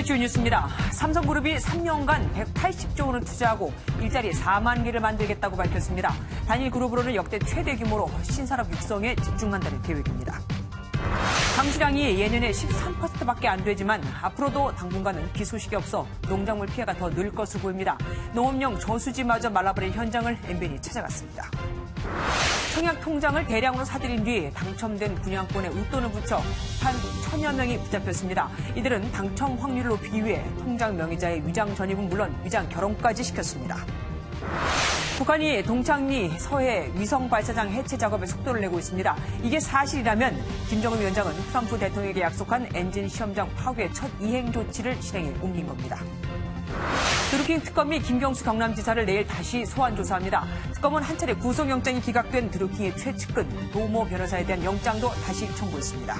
주요 뉴스입니다. 삼성그룹이 3년간 180조 원을 투자하고 일자리 4만 개를 만들겠다고 밝혔습니다. 단일 그룹으로는 역대 최대 규모로 신산업 육성에 집중한다는 계획입니다. 강수량이 예년에 13%밖에 안 되지만 앞으로도 당분간은 비 소식이 없어 농작물 피해가 더 늘 것으로 보입니다. 농업용 저수지마저 말라버린 현장을 MBN이 찾아갔습니다. 청약 통장을 대량으로 사들인 뒤 당첨된 분양권에 웃돈을 붙여 한 1,000여 명이 붙잡혔습니다. 이들은 당첨 확률을 높이기 위해 통장 명의자의 위장 전입은 물론 위장 결혼까지 시켰습니다. 북한이 동창리 서해 위성 발사장 해체 작업에 속도를 내고 있습니다. 이게 사실이라면 김정은 위원장은 트럼프 대통령에게 약속한 엔진 시험장 파괴 첫 이행 조치를 실행에 옮긴 겁니다. 드루킹 특검이 김경수 경남지사를 내일 다시 소환 조사합니다. 특검은 한 차례 구속영장이 기각된 드루킹의 최측근 노모 변호사에 대한 영장도 다시 청구했습니다.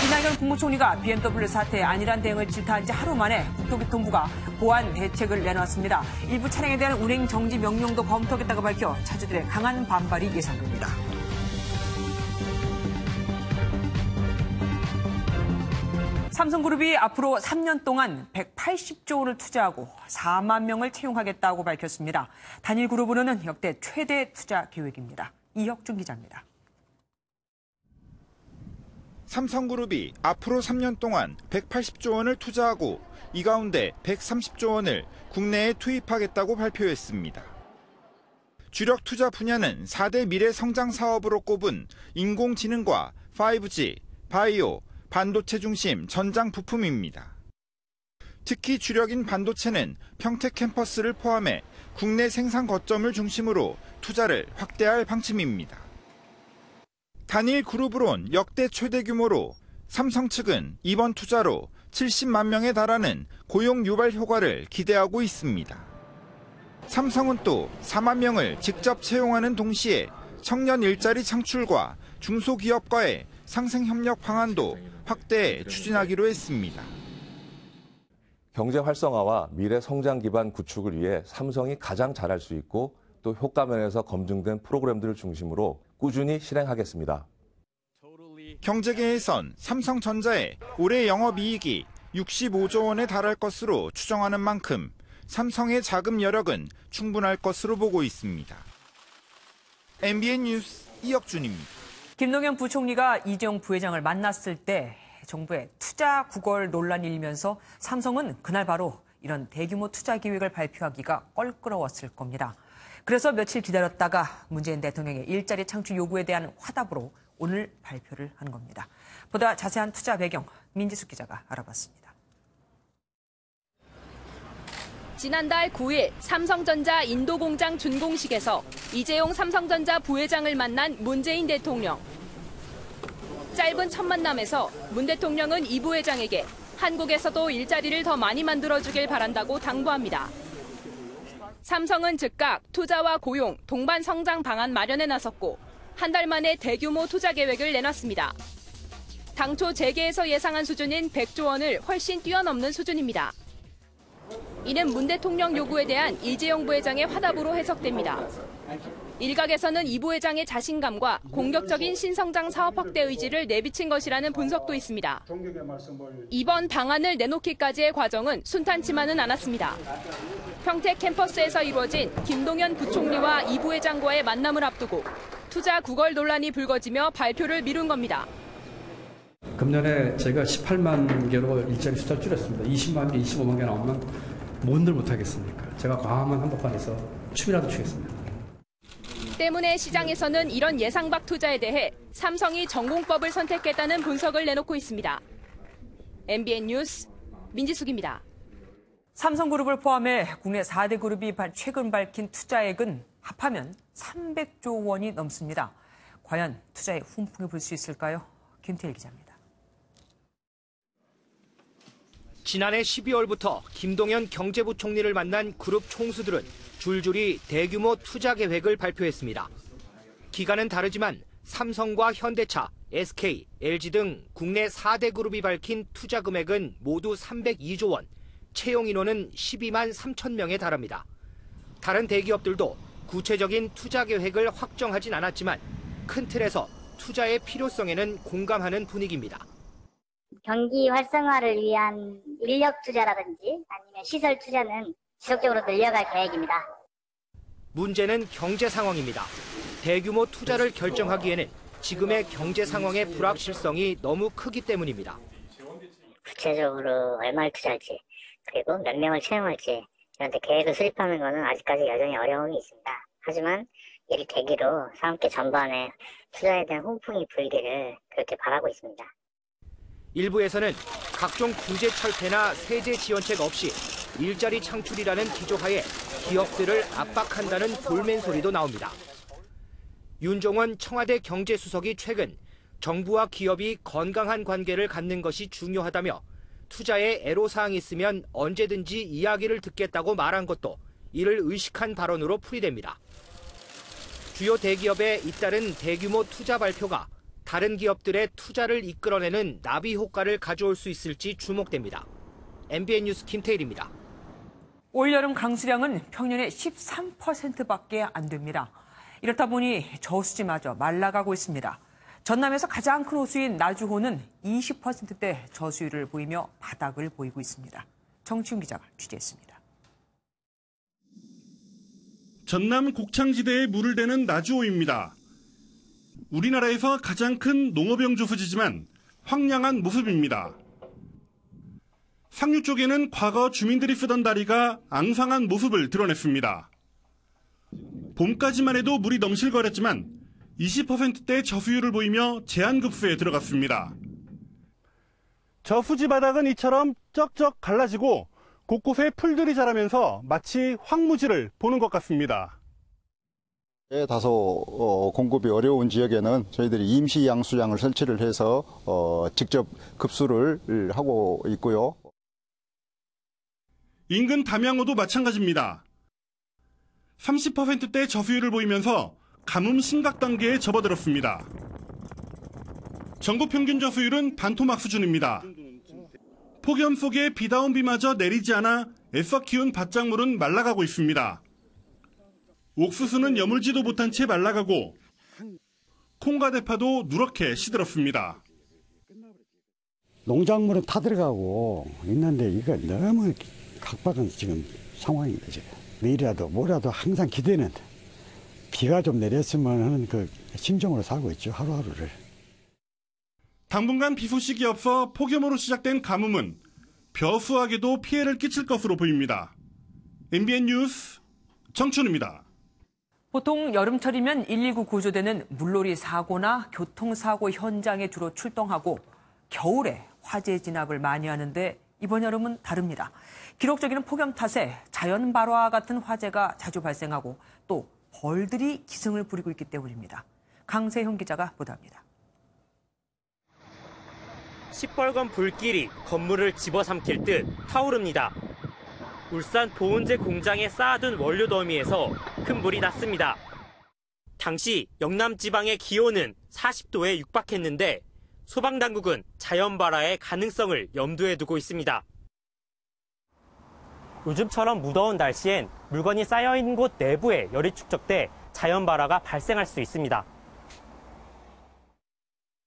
이낙연 국무총리가 BMW 사태에 안일한 대응을 질타한 지 하루 만에 국토교통부가 보완 대책을 내놨습니다. 일부 차량에 대한 운행 정지 명령도 검토하겠다고 밝혀 차주들의 강한 반발이 예상됩니다. 삼성그룹이 앞으로 3년 동안 180조 원을 투자하고 4만 명을 채용하겠다고 밝혔습니다. 단일 그룹으로는 역대 최대 투자 계획입니다. 이혁준 기자입니다. 삼성그룹이 앞으로 3년 동안 180조 원을 투자하고 이 가운데 130조 원을 국내에 투입하겠다고 발표했습니다. 주력 투자 분야는 4대 미래 성장 사업으로 꼽은 인공지능과 5G, 바이오, 반도체 중심 전장 부품입니다. 특히 주력인 반도체는 평택 캠퍼스를 포함해 국내 생산 거점을 중심으로 투자를 확대할 방침입니다. 단일 그룹으론 역대 최대 규모로 삼성 측은 이번 투자로 70만 명에 달하는 고용 유발 효과를 기대하고 있습니다. 삼성은 또 4만 명을 직접 채용하는 동시에 청년 일자리 창출과 중소기업과의 상생협력 방안도 확대해 추진하기로 했습니다. 경제 활성화와 미래 성장 기반 구축을 위해 삼성이 가장 잘할 수 있고 또 효과면에서 검증된 프로그램들을 중심으로 꾸준히 실행하겠습니다. 경제계에선 삼성전자의 올해 영업이익이 65조 원에 달할 것으로 추정하는 만큼 삼성의 자금 여력은 충분할 것으로 보고 있습니다. MBN 뉴스 이혁준입니다. 김동연 부총리가 이재용 부회장을 만났을 때 정부의 투자 구걸 논란이 일면서 삼성은 그날 바로 이런 대규모 투자 계획을 발표하기가 껄끄러웠을 겁니다. 그래서 며칠 기다렸다가 문재인 대통령의 일자리 창출 요구에 대한 화답으로 오늘 발표를 한 겁니다. 보다 자세한 투자 배경 민지숙 기자가 알아봤습니다. 지난달 9일 삼성전자 인도공장 준공식에서 이재용 삼성전자 부회장을 만난 문재인 대통령. 짧은 첫 만남에서 문 대통령은 이 부회장에게 한국에서도 일자리를 더 많이 만들어주길 바란다고 당부합니다. 삼성은 즉각 투자와 고용, 동반 성장 방안 마련에 나섰고 한 달 만에 대규모 투자 계획을 내놨습니다. 당초 재계에서 예상한 수준인 100조 원을 훨씬 뛰어넘는 수준입니다. 이는 문 대통령 요구에 대한 이재용 부회장의 화답으로 해석됩니다. 일각에서는 이 부회장의 자신감과 공격적인 신성장 사업 확대 의지를 내비친 것이라는 분석도 있습니다. 이번 방안을 내놓기까지의 과정은 순탄치만은 않았습니다. 평택 캠퍼스에서 이루어진 김동연 부총리와 이 부회장과의 만남을 앞두고 투자 구걸 논란이 불거지며 발표를 미룬 겁니다. 금년에 제가 18만 개로 일자리 숫자를 줄였습니다. 20만 개, 25만 개 나오면 뭔들 못하겠습니까? 제가 광화문 한복판에서 춤이라도 추겠습니다. 때문에 시장에서는 이런 예상 밖 투자에 대해 삼성이 전공법을 선택했다는 분석을 내놓고 있습니다. MBN 뉴스 민지숙입니다. 삼성그룹을 포함해 국내 4대 그룹이 최근 밝힌 투자액은 합하면 300조 원이 넘습니다. 과연 투자에 훈풍이 불 수 있을까요? 김태일 기자입니다. 지난해 12월부터 김동연 경제부총리를 만난 그룹 총수들은 줄줄이 대규모 투자 계획을 발표했습니다. 기간은 다르지만 삼성과 현대차, SK, LG 등 국내 4대 그룹이 밝힌 투자 금액은 모두 302조 원, 채용 인원은 12만 3천 명에 달합니다. 다른 대기업들도 구체적인 투자 계획을 확정하진 않았지만 큰 틀에서 투자의 필요성에는 공감하는 분위기입니다. 경기 활성화를 위한 인력 투자라든지 아니면 시설 투자는 지속적으로 늘려갈 계획입니다. 문제는 경제 상황입니다. 대규모 투자를 결정하기에는 지금의 경제 상황의 불확실성이 너무 크기 때문입니다. 구체적으로 얼마를 투자할지 그리고 몇 명을 채용할지 이런 데 계획을 수립하는 것은 아직까지 여전히 어려움이 있습니다. 하지만 이를 계기로 사업계 전반에 투자에 대한 홍풍이 불기를 그렇게 바라고 있습니다. 일부에서는 각종 규제 철폐나 세제 지원책 없이 일자리 창출이라는 기조하에 기업들을 압박한다는 볼멘 소리도 나옵니다. 윤종원 청와대 경제수석이 최근 정부와 기업이 건강한 관계를 갖는 것이 중요하다며 투자에 애로사항이 있으면 언제든지 이야기를 듣겠다고 말한 것도 이를 의식한 발언으로 풀이됩니다. 주요 대기업의 잇따른 대규모 투자 발표가 다른 기업들의 투자를 이끌어내는 나비 효과를 가져올 수 있을지 주목됩니다. MBN 뉴스 김태일입니다. 올여름 강수량은 평년의 13%밖에 안 됩니다. 이렇다 보니 저수지마저 말라가고 있습니다. 전남에서 가장 큰 호수인 나주호는 20%대 저수율을 보이며 바닥을 보이고 있습니다. 정치훈 기자가 취재했습니다. 전남 곡창지대에 물을 대는 나주호입니다. 우리나라에서 가장 큰 농업용 조수지지만 황량한 모습입니다. 상류 쪽에는 과거 주민들이 쓰던 다리가 앙상한 모습을 드러냈습니다. 봄까지만 해도 물이 넘실거렸지만 20%대 저수율을 보이며 제한급수에 들어갔습니다. 저수지 바닥은 이처럼 쩍쩍 갈라지고 곳곳에 풀들이 자라면서 마치 황무지를 보는 것 같습니다. 다소 공급이 어려운 지역에는 저희들이 임시 양수장을 설치를 해서 직접 급수를 하고 있고요. 인근 담양호도 마찬가지입니다. 30%대 저수율을 보이면서 가뭄 심각 단계에 접어들었습니다. 전국 평균 저수율은 반토막 수준입니다. 폭염 속에 비다운 비마저 내리지 않아 애써 키운 밭작물은 말라가고 있습니다. 옥수수는 여물지도 못한 채 말라가고 콩과 대파도 누렇게 시들었습니다. 농작물은 타들어가고 있는데 이거 너무 각박한 지금 상황입니다. 지금. 내일이라도 모레라도 항상 기대는 비가 좀 내렸으면 하는 그 심정으로 살고 있죠. 하루하루를. 당분간 비 소식이 없어 폭염으로 시작된 가뭄은 벼수학에도 피해를 끼칠 것으로 보입니다. MBN 뉴스 정춘우입니다. 보통 여름철이면 119 구조대는 물놀이 사고나 교통사고 현장에 주로 출동하고 겨울에 화재 진압을 많이 하는데 이번 여름은 다릅니다. 기록적인 폭염 탓에 자연 발화와 같은 화재가 자주 발생하고 또 벌들이 기승을 부리고 있기 때문입니다. 강세형 기자가 보도합니다. 시뻘건 불길이 건물을 집어삼킬 듯 타오릅니다. 울산 보온재 공장에 쌓아둔 원료 더미에서 큰 불이 났습니다. 당시 영남 지방의 기온은 40도에 육박했는데 소방당국은 자연 발화의 가능성을 염두에 두고 있습니다. 요즘처럼 무더운 날씨엔 물건이 쌓여있는 곳 내부에 열이 축적돼 자연 발화가 발생할 수 있습니다.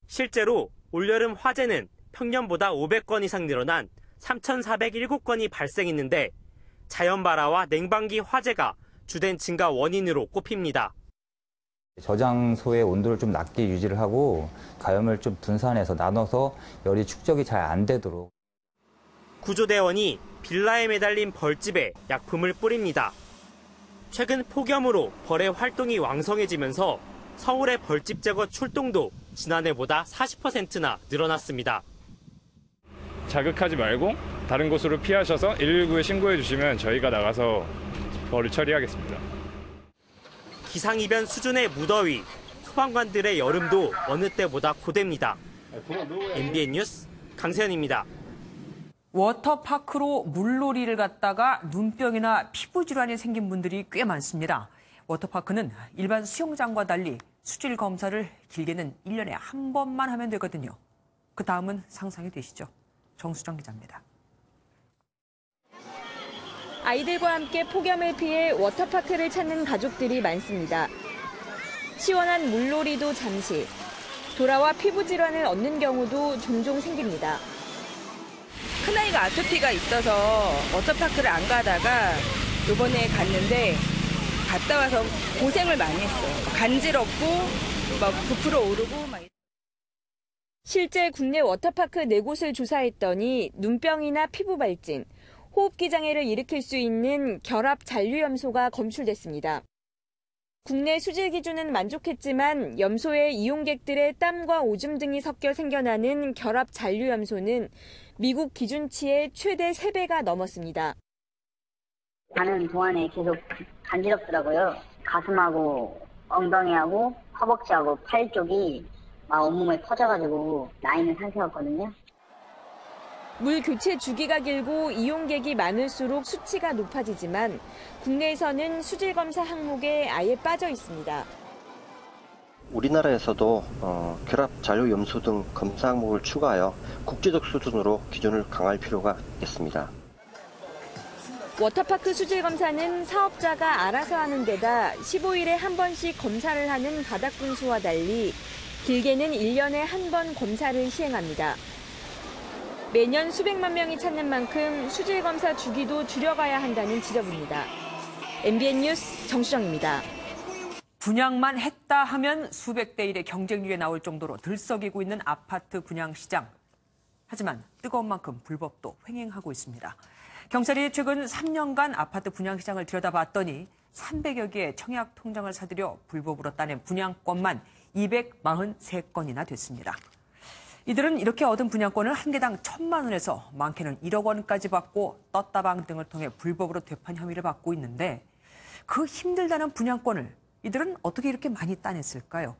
실제로 올여름 화재는 평년보다 500건 이상 늘어난 3,407건이 발생했는데 자연 발화와 냉방기 화재가 주된 증가 원인으로 꼽힙니다. 저장소의 온도를 좀 낮게 유지를 하고 가염을 좀 분산해서 나눠서 열이 축적이 잘 안 되도록. 구조대원이 빌라에 매달린 벌집에 약품을 뿌립니다. 최근 폭염으로 벌의 활동이 왕성해지면서 서울의 벌집 제거 출동도 지난해보다 40%나 늘어났습니다. 자극하지 말고 다른 곳으로 피하셔서 119에 신고해 주시면 저희가 나가서 벌을 처리하겠습니다. 기상이변 수준의 무더위, 소방관들의 여름도 어느 때보다 고됩니다. MBN 뉴스 강세현입니다. 워터파크로 물놀이를 갔다가 눈병이나 피부 질환이 생긴 분들이 꽤 많습니다. 워터파크는 일반 수영장과 달리 수질 검사를 길게는 1년에 한 번만 하면 되거든요. 그 다음은 상상이 되시죠? 정수정 기자입니다. 아이들과 함께 폭염을 피해 워터파크를 찾는 가족들이 많습니다. 시원한 물놀이도 잠시, 돌아와 피부 질환을 얻는 경우도 종종 생깁니다. 애기가 아토피가 있어서 워터파크를 안 가다가 이번에 갔는데 갔다 와서 고생을 많이 했어요. 간지럽고 막 부풀어 오르고 막. 실제 국내 워터파크 4곳을 조사했더니 눈병이나 피부 발진, 호흡기 장애를 일으킬 수 있는 결합 잔류염소가 검출됐습니다. 국내 수질 기준은 만족했지만 염소의 이용객들의 땀과 오줌 등이 섞여 생겨나는 결합 잔류염소는 미국 기준치의 최대 3배가 넘었습니다. 가는 동안에 계속 간지럽더라고요. 가슴하고 엉덩이하고 허벅지하고 팔 쪽이 막 온몸에 퍼져가지고 나 있는 상태였거든요. 물 교체 주기가 길고 이용객이 많을수록 수치가 높아지지만 국내에서는 수질 검사 항목에 아예 빠져 있습니다. 우리나라에서도 결합 잔류 염소 등 검사 항목을 추가하여 국제적 수준으로 기준을 강화할 필요가 있겠습니다. 워터파크 수질 검사는 사업자가 알아서 하는 데다 15일에 한 번씩 검사를 하는 바닥분수와 달리 길게는 1년에 한 번 검사를 시행합니다. 매년 수백만 명이 찾는 만큼 수질 검사 주기도 줄여가야 한다는 지적입니다. MBN 뉴스 정수정입니다. 분양만 했다 하면 수백 대 1의 경쟁률에 나올 정도로 들썩이고 있는 아파트 분양 시장. 하지만 뜨거운 만큼 불법도 횡행하고 있습니다. 경찰이 최근 3년간 아파트 분양 시장을 들여다봤더니 300여 개의 청약 통장을 사들여 불법으로 따낸 분양권만 243건이나 됐습니다. 이들은 이렇게 얻은 분양권을 한 개당 1,000만 원에서 많게는 1억 원까지 받고 떴다방 등을 통해 불법으로 되판 혐의를 받고 있는데 그 힘들다는 분양권을 이들은 어떻게 이렇게 많이 따냈을까요?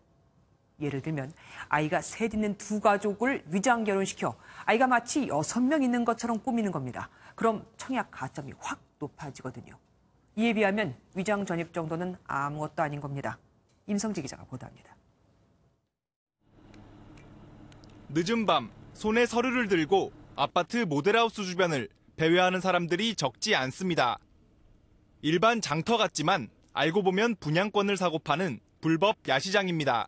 예를 들면 아이가 셋 있는 2가족을 위장 결혼시켜 아이가 마치 6명 있는 것처럼 꾸미는 겁니다. 그럼 청약 가점이 확 높아지거든요. 이에 비하면 위장 전입 정도는 아무것도 아닌 겁니다. 임성재 기자가 보도합니다. 늦은 밤 손에 서류를 들고 아파트 모델하우스 주변을 배회하는 사람들이 적지 않습니다. 일반 장터 같지만 알고 보면 분양권을 사고 파는 불법 야시장입니다.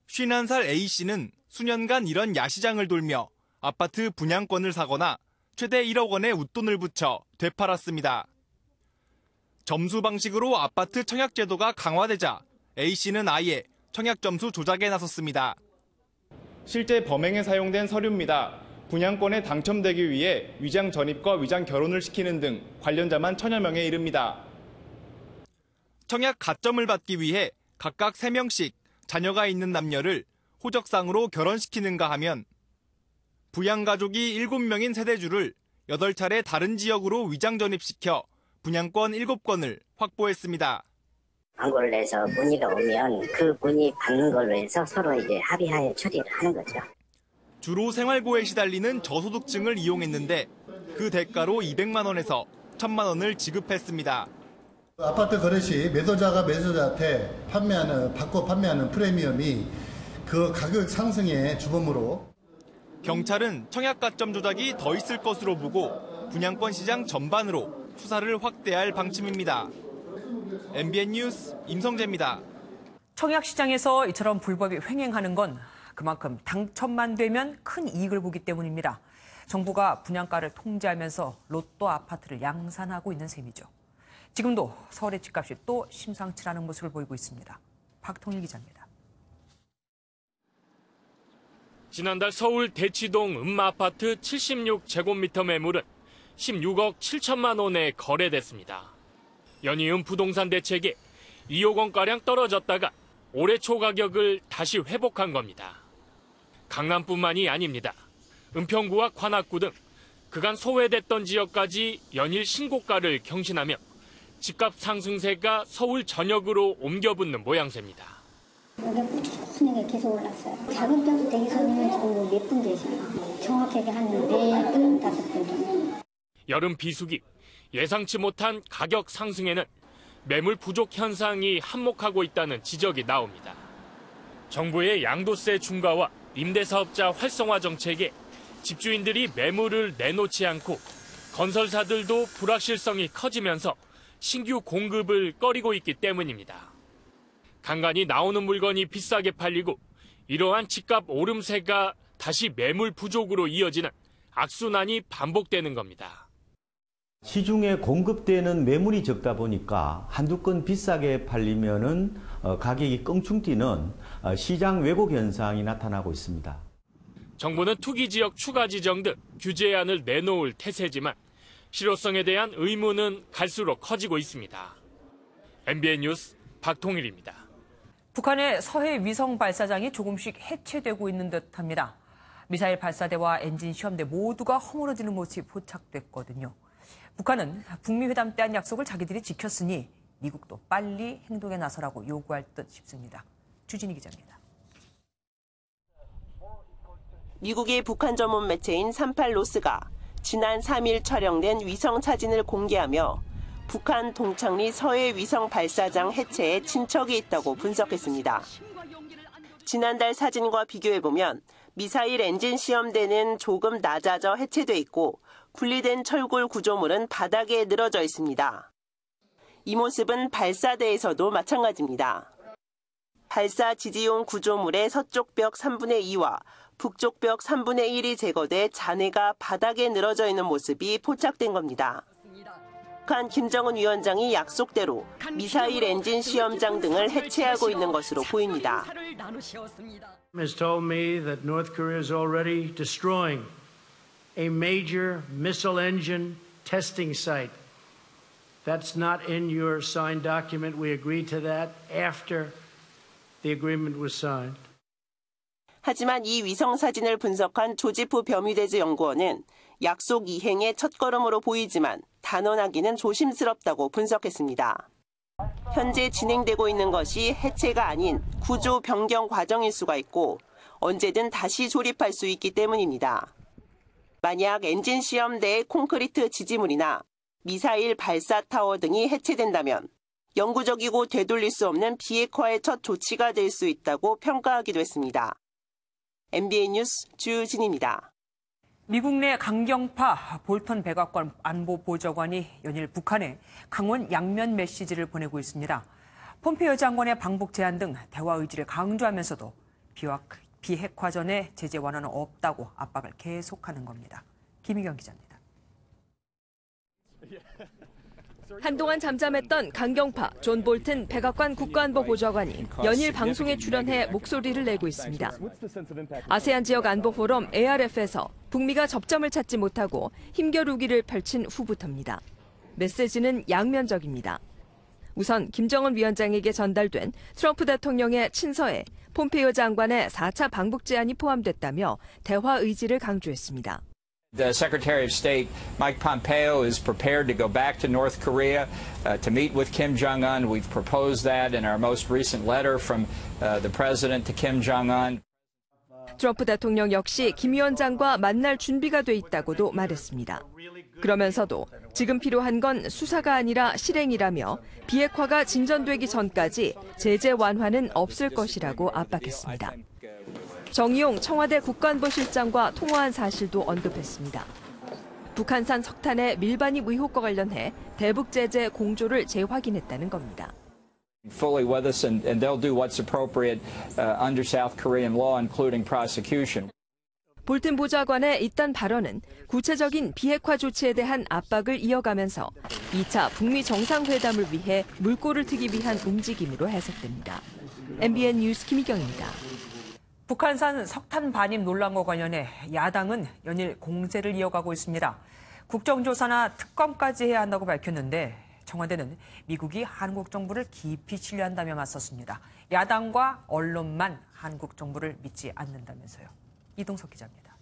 51살 A씨는 수년간 이런 야시장을 돌며 아파트 분양권을 사거나 최대 1억 원의 웃돈을 붙여 되팔았습니다. 점수 방식으로 아파트 청약 제도가 강화되자 A씨는 아예 청약 점수 조작에 나섰습니다. 실제 범행에 사용된 서류입니다. 분양권에 당첨되기 위해 위장 전입과 위장 결혼을 시키는 등 관련자만 1,000여 명에 이릅니다. 청약 가점을 받기 위해 각각 3명씩 자녀가 있는 남녀를 호적상으로 결혼시키는가 하면 부양가족이 7명인 세대주를 8차례 다른 지역으로 위장 전입시켜 분양권 7건을 확보했습니다. 광고를 내서 문의가 오면 그 문의 받는 걸로 해서 서로 이제 합의하에 처리를 하는 거죠. 주로 생활고에 시달리는 저소득층을 이용했는데 그 대가로 200만 원에서 1,000만 원을 지급했습니다. 아파트 거래 시 매도자가 매수자한테 받고 판매하는 프리미엄이 그 가격 상승의 주범으로. 경찰은 청약 가점 조작이 더 있을 것으로 보고 분양권 시장 전반으로 수사를 확대할 방침입니다. MBN 뉴스 임성재입니다. 청약 시장에서 이처럼 불법이 횡행하는 건 그만큼 당첨만 되면 큰 이익을 보기 때문입니다. 정부가 분양가를 통제하면서 로또 아파트를 양산하고 있는 셈이죠. 지금도 서울의 집값이 또 심상치 않은 모습을 보이고 있습니다. 박통일 기자입니다. 지난달 서울 대치동 음마아파트 76제곱미터 매물은 16억 7천만 원에 거래됐습니다. 연이은 부동산 대책에 2억 원가량 떨어졌다가 올해 초 가격을 다시 회복한 겁니다. 강남뿐만이 아닙니다. 은평구와 관악구 등 그간 소외됐던 지역까지 연일 신고가를 경신하며 집값 상승세가 서울 전역으로 옮겨붙는 모양새입니다. 순위가 계속 올랐어요. 자금장수 대기손님은 지금 몇 분 계시나요? 정확하게 한 4분, 5분 정도. 여름 비수기, 예상치 못한 가격 상승에는 매물 부족 현상이 한몫하고 있다는 지적이 나옵니다. 정부의 양도세 중과와 임대사업자 활성화 정책에 집주인들이 매물을 내놓지 않고 건설사들도 불확실성이 커지면서 신규 공급을 꺼리고 있기 때문입니다. 간간히 나오는 물건이 비싸게 팔리고 이러한 집값 오름세가 다시 매물 부족으로 이어지는 악순환이 반복되는 겁니다. 시중에 공급되는 매물이 적다 보니까 한두 건 비싸게 팔리면은 가격이 껑충 뛰는 시장 왜곡 현상이 나타나고 있습니다. 정부는 투기 지역 추가 지정 등 규제안을 내놓을 태세지만 실효성에 대한 의문은 갈수록 커지고 있습니다. MBN 뉴스 박통일입니다. 북한의 서해 위성 발사장이 조금씩 해체되고 있는 듯합니다. 미사일 발사대와 엔진 시험대 모두가 허물어지는 모습이 포착됐거든요. 북한은 북미 회담 때 한 약속을 자기들이 지켰으니 미국도 빨리 행동에 나서라고 요구할 듯 싶습니다. 주진희 기자입니다. 미국의 북한 전문 매체인 38로스가 지난 3일 촬영된 위성 사진을 공개하며 북한 동창리 서해 위성 발사장 해체에 친척이 있다고 분석했습니다. 지난달 사진과 비교해보면 미사일 엔진 시험대는 조금 낮아져 해체돼 있고 분리된 철골 구조물은 바닥에 늘어져 있습니다. 이 모습은 발사대에서도 마찬가지입니다. 발사 지지용 구조물의 서쪽 벽 3분의 2와 북쪽 벽 3분의 1이 제거돼 잔해가 바닥에 늘어져 있는 모습이 포착된 겁니다. 북한 김정은 위원장이 약속대로 미사일 엔진 시험장 등을 해체하고 있는 것으로 보입니다. has told me that North Korea is already destroying a major missile engine testing site. That's not in your signed document. We agreed to that after the agreement was signed. 하지만 이 위성 사진을 분석한 조지프 벼뮤데즈 연구원은 약속 이행의 첫걸음으로 보이지만 단언하기는 조심스럽다고 분석했습니다. 현재 진행되고 있는 것이 해체가 아닌 구조 변경 과정일 수가 있고 언제든 다시 조립할 수 있기 때문입니다. 만약 엔진 시험대의 콘크리트 지지물이나 미사일 발사 타워 등이 해체된다면 영구적이고 되돌릴 수 없는 비핵화의 첫 조치가 될 수 있다고 평가하기도 했습니다. MBN 뉴스 주진입니다. 미국 내 강경파 볼턴 백악관 안보보좌관이 연일 북한에 강원 양면 메시지를 보내고 있습니다. 폼페이오 장관의 방북 제안 등 대화 의지를 강조하면서도 비핵화 전에 제재 완화는 없다고 압박을 계속하는 겁니다. 김희경 기자입니다. 한동안 잠잠했던 강경파 존 볼튼 백악관 국가안보보좌관이 연일 방송에 출연해 목소리를 내고 있습니다. 아세안 지역 안보 포럼 ARF에서 북미가 접점을 찾지 못하고 힘겨루기를 펼친 후부터입니다. 메시지는 양면적입니다. 우선 김정은 위원장에게 전달된 트럼프 대통령의 친서에 폼페이오 장관의 4차 방북 제안이 포함됐다며 대화 의지를 강조했습니다. The Secretary of State, Mike Pompeo, is prepared to go back to North Korea to meet with Kim Jong-un. We've proposed that in our most recent letter from the President to Kim Jong-un. 트럼프 대통령 역시 김 위원장과 만날 준비가 돼 있다고도 말했습니다. 그러면서도 지금 필요한 건 수사가 아니라 실행이라며 비핵화가 진전되기 전까지 제재 완화는 없을 것이라고 압박했습니다. 정의용 청와대 국가안보실장과 통화한 사실도 언급했습니다. 북한산 석탄의 밀반입 의혹과 관련해 대북 제재 공조를 재확인했다는 겁니다. Fully with us, and they'll do what's appropriate under South Korean law, including prosecution. 볼튼 보좌관의 이딴 발언은 구체적인 비핵화 조치에 대한 압박을 이어가면서 2차 북미 정상회담을 위해 물꼬를 트기 위한 움직임으로 해석됩니다. MBN 뉴스 김희경입니다. 북한산 석탄 반입 논란과 관련해 야당은 연일 공세를 이어가고 있습니다. 국정조사나 특검까지 해야 한다고 밝혔는데 청와대는 미국이 한국 정부를 깊이 신뢰한다며 맞섰습니다. 야당과 언론만 한국 정부를 믿지 않는다면서요. 이동석 기자입니다.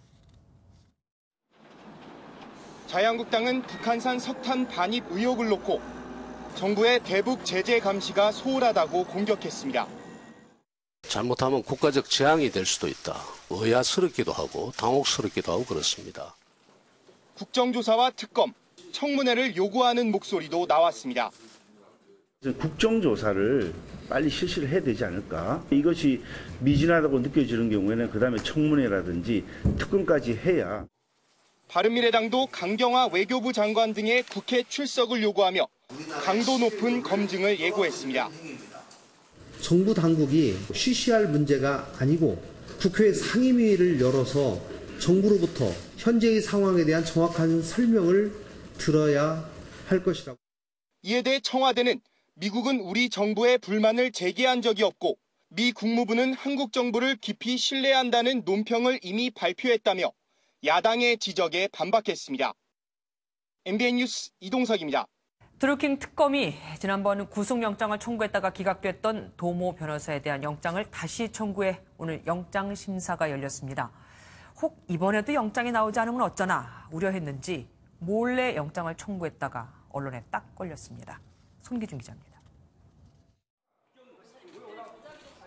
자유한국당은 북한산 석탄 반입 의혹을 놓고 정부의 대북 제재 감시가 소홀하다고 공격했습니다. 잘못하면 국가적 재앙이 될 수도 있다. 의아스럽기도 하고 당혹스럽기도 하고 그렇습니다. 국정조사와 특검, 청문회를 요구하는 목소리도 나왔습니다. 국정조사를 빨리 실시를 해야 되지 않을까. 이것이 미진하다고 느껴지는 경우에는 그다음에 청문회라든지 특검까지 해야. 바른미래당도 강경화 외교부 장관 등의 국회 출석을 요구하며 강도 높은 검증을 예고했습니다. 정부 당국이 쉬쉬할 문제가 아니고 국회 상임위를 열어서 정부로부터 현재의 상황에 대한 정확한 설명을 들어야 할 것이라고. 이에 대해 청와대는 미국은 우리 정부의 불만을 제기한 적이 없고 미 국무부는 한국 정부를 깊이 신뢰한다는 논평을 이미 발표했다며 야당의 지적에 반박했습니다. MBN 뉴스 이동석입니다. 드루킹 특검이 지난번 구속영장을 청구했다가 기각됐던 도모 변호사에 대한 영장을 다시 청구해 오늘 영장 심사가 열렸습니다. 혹 이번에도 영장이 나오지 않으면 어쩌나 우려했는지 몰래 영장을 청구했다가 언론에 딱 걸렸습니다. 손기준 기자입니다.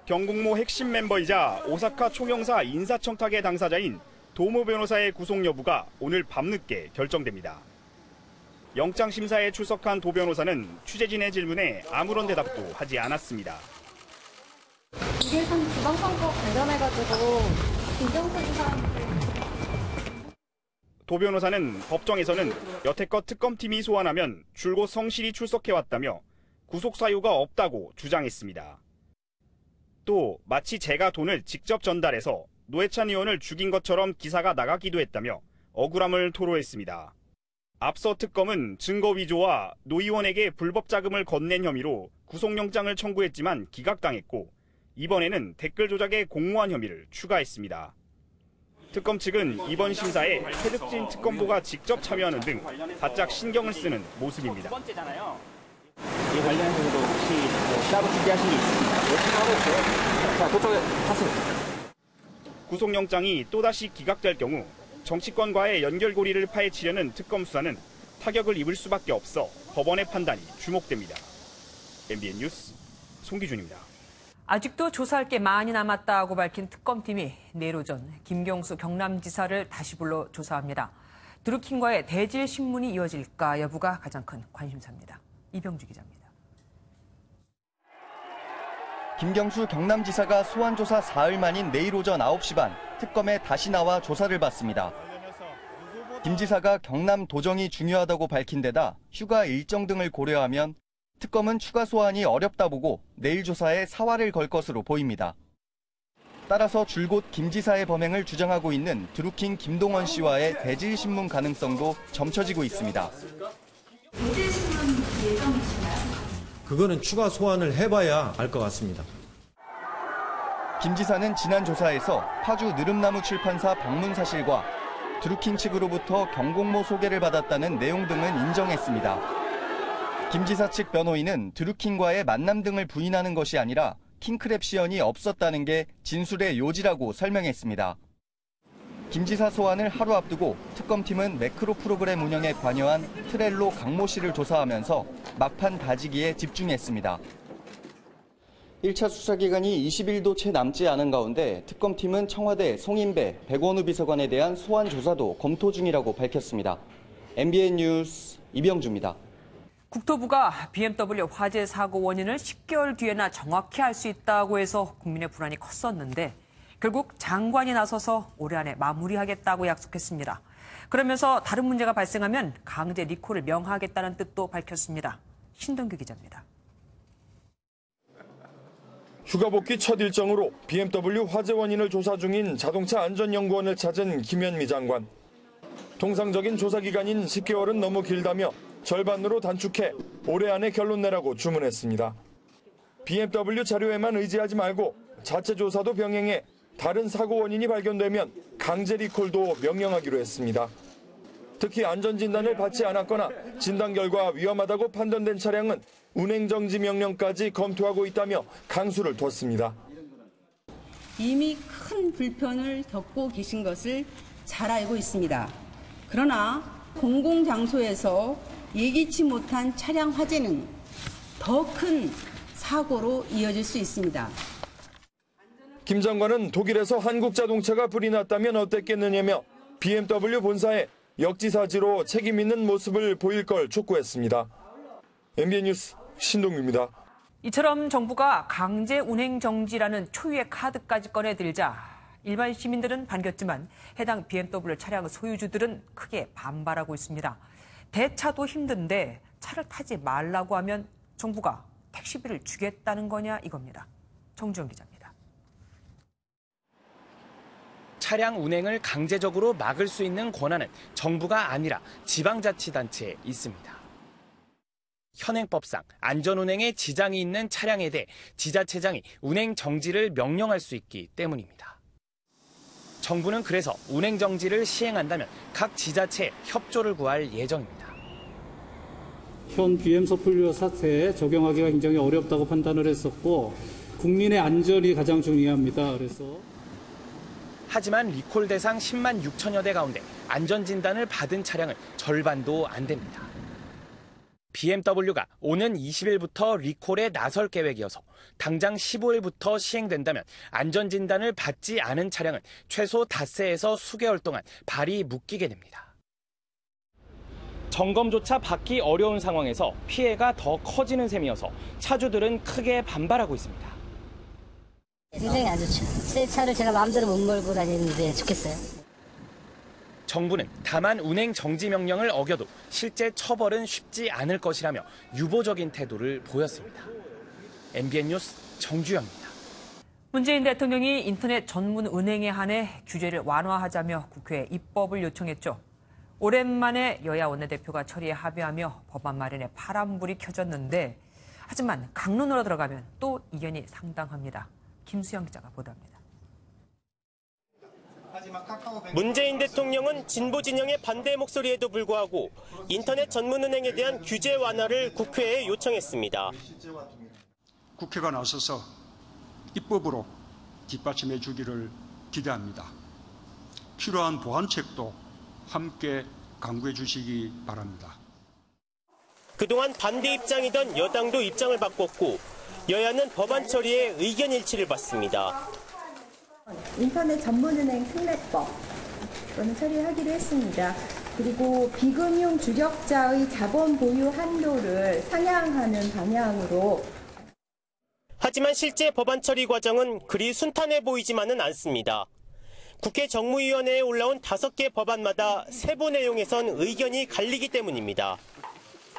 경공모 핵심 멤버이자 오사카 총영사 인사청탁의 당사자인 도모 변호사의 구속 여부가 오늘 밤늦게 결정됩니다. 영장 심사에 출석한 도 변호사는 취재진의 질문에 아무런 대답도 하지 않았습니다. 2.13 지방선거 관련해가지고 김경수 지사 도 변호사는 법정에서는 여태껏 특검팀이 소환하면 줄곧 성실히 출석해왔다며 구속 사유가 없다고 주장했습니다. 또 마치 제가 돈을 직접 전달해서 노회찬 의원을 죽인 것처럼 기사가 나가기도 했다며 억울함을 토로했습니다. 앞서 특검은 증거 위조와 노 의원에게 불법 자금을 건넨 혐의로 구속영장을 청구했지만 기각당했고 이번에는 댓글 조작에 공모한 혐의를 추가했습니다. 특검 측은 이번 심사에 최득진 특검보가 직접 참여하는 등 바짝 신경을 쓰는 모습입니다. 이 관련해서도 혹시 따로 준비하신 게 있습니까? 열심히 하고 있어요. 자, 그쪽에 타세요. 구속영장이 또다시 기각될 경우 정치권과의 연결고리를 파헤치려는 특검 수사는 타격을 입을 수밖에 없어 법원의 판단이 주목됩니다. MBN 뉴스 송기준입니다. 아직도 조사할 게 많이 남았다고 밝힌 특검팀이 내일 오전 김경수 경남지사를 다시 불러 조사합니다. 드루킹과의 대질 신문이 이어질까 여부가 가장 큰 관심사입니다. 이병주 기자입니다. 김경수 경남지사가 소환조사 사흘 만인 내일 오전 9시 반 특검에 다시 나와 조사를 받습니다. 김 지사가 경남 도정이 중요하다고 밝힌 데다 휴가 일정 등을 고려하면 특검은 추가 소환이 어렵다 보고 내일 조사에 사활을 걸 것으로 보입니다. 따라서 줄곧 김 지사의 범행을 주장하고 있는 드루킹 김동원 씨와의 대질 신문 가능성도 점쳐지고 있습니다. 대질 신문 예정이신가요? 그거는 추가 소환을 해봐야 알 것 같습니다. 김 지사는 지난 조사에서 파주 느릅나무 출판사 방문 사실과 드루킹 측으로부터 경공모 소개를 받았다는 내용 등은 인정했습니다. 김 지사 측 변호인은 드루킹과의 만남 등을 부인하는 것이 아니라 킹크랩 시연이 없었다는 게 진술의 요지라고 설명했습니다. 김 지사 소환을 하루 앞두고 특검팀은 매크로 프로그램 운영에 관여한 트렐로 강모 씨를 조사하면서 막판 다지기에 집중했습니다. 1차 수사 기간이 20일도 채 남지 않은 가운데 특검팀은 청와대 송인배, 백원우 비서관에 대한 소환 조사도 검토 중이라고 밝혔습니다. MBN 뉴스 이병주입니다. 국토부가 BMW 화재 사고 원인을 10개월 뒤에나 정확히 알 수 있다고 해서 국민의 불안이 컸었는데 결국 장관이 나서서 올해 안에 마무리하겠다고 약속했습니다. 그러면서 다른 문제가 발생하면 강제 리콜을 명하겠다는 뜻도 밝혔습니다. 신동규 기자입니다. 휴가 복귀 첫 일정으로 BMW 화재 원인을 조사 중인 자동차 안전연구원을 찾은 김현미 장관. 통상적인 조사 기간인 10개월은 너무 길다며 절반으로 단축해 올해 안에 결론 내라고 주문했습니다. BMW 자료에만 의지하지 말고 자체 조사도 병행해 다른 사고 원인이 발견되면 강제 리콜도 명령하기로 했습니다. 특히 안전진단을 받지 않았거나 진단 결과 위험하다고 판단된 차량은 운행정지 명령까지 검토하고 있다며 강수를 뒀습니다. 이미 큰 불편을 겪고 계신 것을 잘 알고 있습니다. 그러나 공공장소에서 예기치 못한 차량 화재는 더 큰 사고로 이어질 수 있습니다. 김 장관은 독일에서 한국 자동차가 불이 났다면 어땠겠느냐며 BMW 본사에 역지사지로 책임 있는 모습을 보일 걸 촉구했습니다. MBN 뉴스 신동규입니다. 이처럼 정부가 강제 운행 정지라는 초유의 카드까지 꺼내들자 일반 시민들은 반겼지만 해당 BMW 차량 소유주들은 크게 반발하고 있습니다. 대차도 힘든데 차를 타지 말라고 하면 정부가 택시비를 주겠다는 거냐 이겁니다. 정주영 기자입니다. 차량 운행을 강제적으로 막을 수 있는 권한은 정부가 아니라 지방자치단체에 있습니다. 현행법상 안전운행에 지장이 있는 차량에 대해 지자체장이 운행 정지를 명령할 수 있기 때문입니다. 정부는 그래서 운행 정지를 시행한다면 각 지자체에 협조를 구할 예정입니다. 현 BM 섣불료 사태에 적용하기가 굉장히 어렵다고 판단을 했었고 국민의 안전이 가장 중요합니다. 그래서 하지만 리콜 대상 10만 6천여 대 가운데 안전진단을 받은 차량은 절반도 안 됩니다. BMW가 오는 20일부터 리콜에 나설 계획이어서 당장 15일부터 시행된다면 안전진단을 받지 않은 차량은 최소 닷새에서 수개월 동안 발이 묶이게 됩니다. 점검조차 받기 어려운 상황에서 피해가 더 커지는 셈이어서 차주들은 크게 반발하고 있습니다. 굉장히 안 좋죠. 새 차를 제가 마음대로 못 몰고 다니는데 좋겠어요. 정부는 다만 운행 정지 명령을 어겨도 실제 처벌은 쉽지 않을 것이라며 유보적인 태도를 보였습니다. MBN 뉴스 정주영입니다. 문재인 대통령이 인터넷 전문 은행에 한해 규제를 완화하자며 국회에 입법을 요청했죠. 오랜만에 여야 원내대표가 처리에 합의하며 법안 마련에 파란불이 켜졌는데 하지만 강론으로 들어가면 또 이견이 상당합니다. 김수영 기자가 보도합니다. 문재인 대통령은 진보 진영의 반대 목소리에도 불구하고 인터넷 전문은행에 대한 규제 완화를 국회에 요청했습니다. 국회가 나서서 입법으로 뒷받침해 주기를 기대합니다. 필요한 보완책도 함께 강구해 주시기 바랍니다. 그동안 반대 입장이던 여당도 입장을 바꿨고 여야는 법안 처리에 의견 일치를 봤습니다. 인터넷 전문은행 특례법 이거는 처리하기로 했습니다. 그리고 비금융 주력자의 자본 보유 한도를 상향하는 방향으로. 하지만 실제 법안 처리 과정은 그리 순탄해 보이지만은 않습니다. 국회 정무위원회에 올라온 5개 법안마다 세부 내용에선 의견이 갈리기 때문입니다.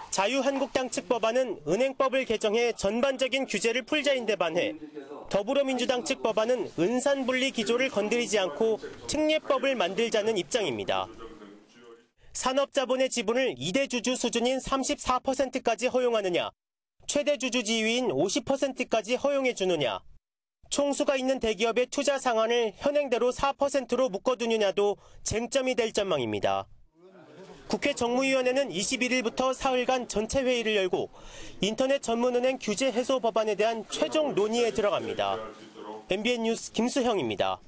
자유한국당 측 법안은 은행법을 개정해 전반적인 규제를 풀자인데 반해 더불어민주당 측 법안은 은산분리 기조를 건드리지 않고 특례법을 만들자는 입장입니다. 산업자본의 지분을 2대 주주 수준인 34%까지 허용하느냐, 최대 주주 지위인 50%까지 허용해 주느냐, 총수가 있는 대기업의 투자 상한을 현행대로 4%로 묶어두느냐도 쟁점이 될 전망입니다. 국회 정무위원회는 21일부터 사흘간 전체 회의를 열고 인터넷 전문은행 규제 해소 법안에 대한 최종 논의에 들어갑니다. MBN 뉴스 김수형입니다.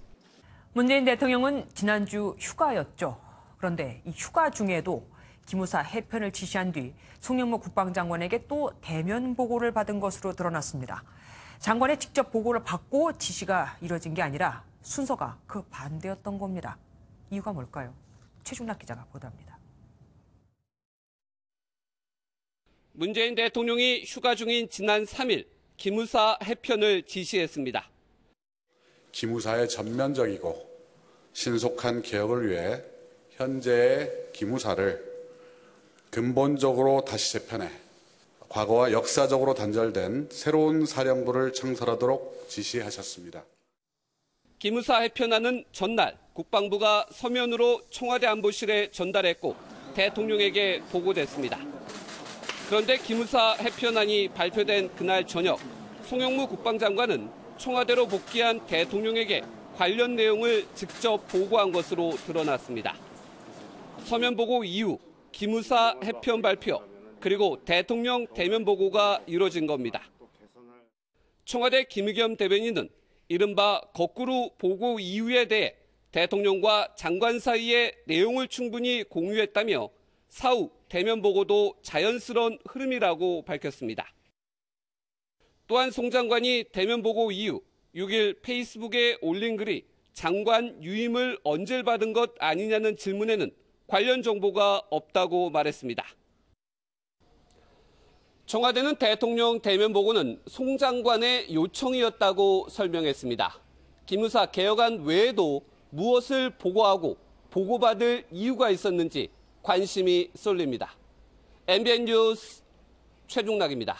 문재인 대통령은 지난주 휴가였죠. 그런데 이 휴가 중에도 기무사 해편을 지시한 뒤 송영무 국방장관에게 또 대면 보고를 받은 것으로 드러났습니다. 장관의 직접 보고를 받고 지시가 이뤄진 게 아니라 순서가 그 반대였던 겁니다. 이유가 뭘까요? 최중락 기자가 보도합니다. 문재인 대통령이 휴가 중인 지난 3일 기무사 해편을 지시했습니다. 기무사의 전면적이고 신속한 개혁을 위해 현재의 기무사를 근본적으로 다시 재편해 과거와 역사적으로 단절된 새로운 사령부를 창설하도록 지시하셨습니다. 기무사 해편안은 전날 국방부가 서면으로 청와대 안보실에 전달했고 대통령에게 보고됐습니다. 그런데 기무사 해편안이 발표된 그날 저녁 송영무 국방장관은 청와대로 복귀한 대통령에게 관련 내용을 직접 보고한 것으로 드러났습니다. 서면 보고 이후 기무사 해편 발표 그리고 대통령 대면 보고가 이뤄진 겁니다. 청와대 김의겸 대변인은 이른바 거꾸로 보고 이유에 대해 대통령과 장관 사이에 내용을 충분히 공유했다며 사후 대면 보고도 자연스러운 흐름이라고 밝혔습니다. 또한 송 장관이 대면 보고 이후 6일 페이스북에 올린 글이 장관 유임을 언제 받은 것 아니냐는 질문에는 관련 정보가 없다고 말했습니다. 청와대는 대통령 대면 보고는 송 장관의 요청이었다고 설명했습니다. 기무사 개혁안 외에도 무엇을 보고하고 보고받을 이유가 있었는지 관심이 쏠립니다. MBN 뉴스 최중락입니다.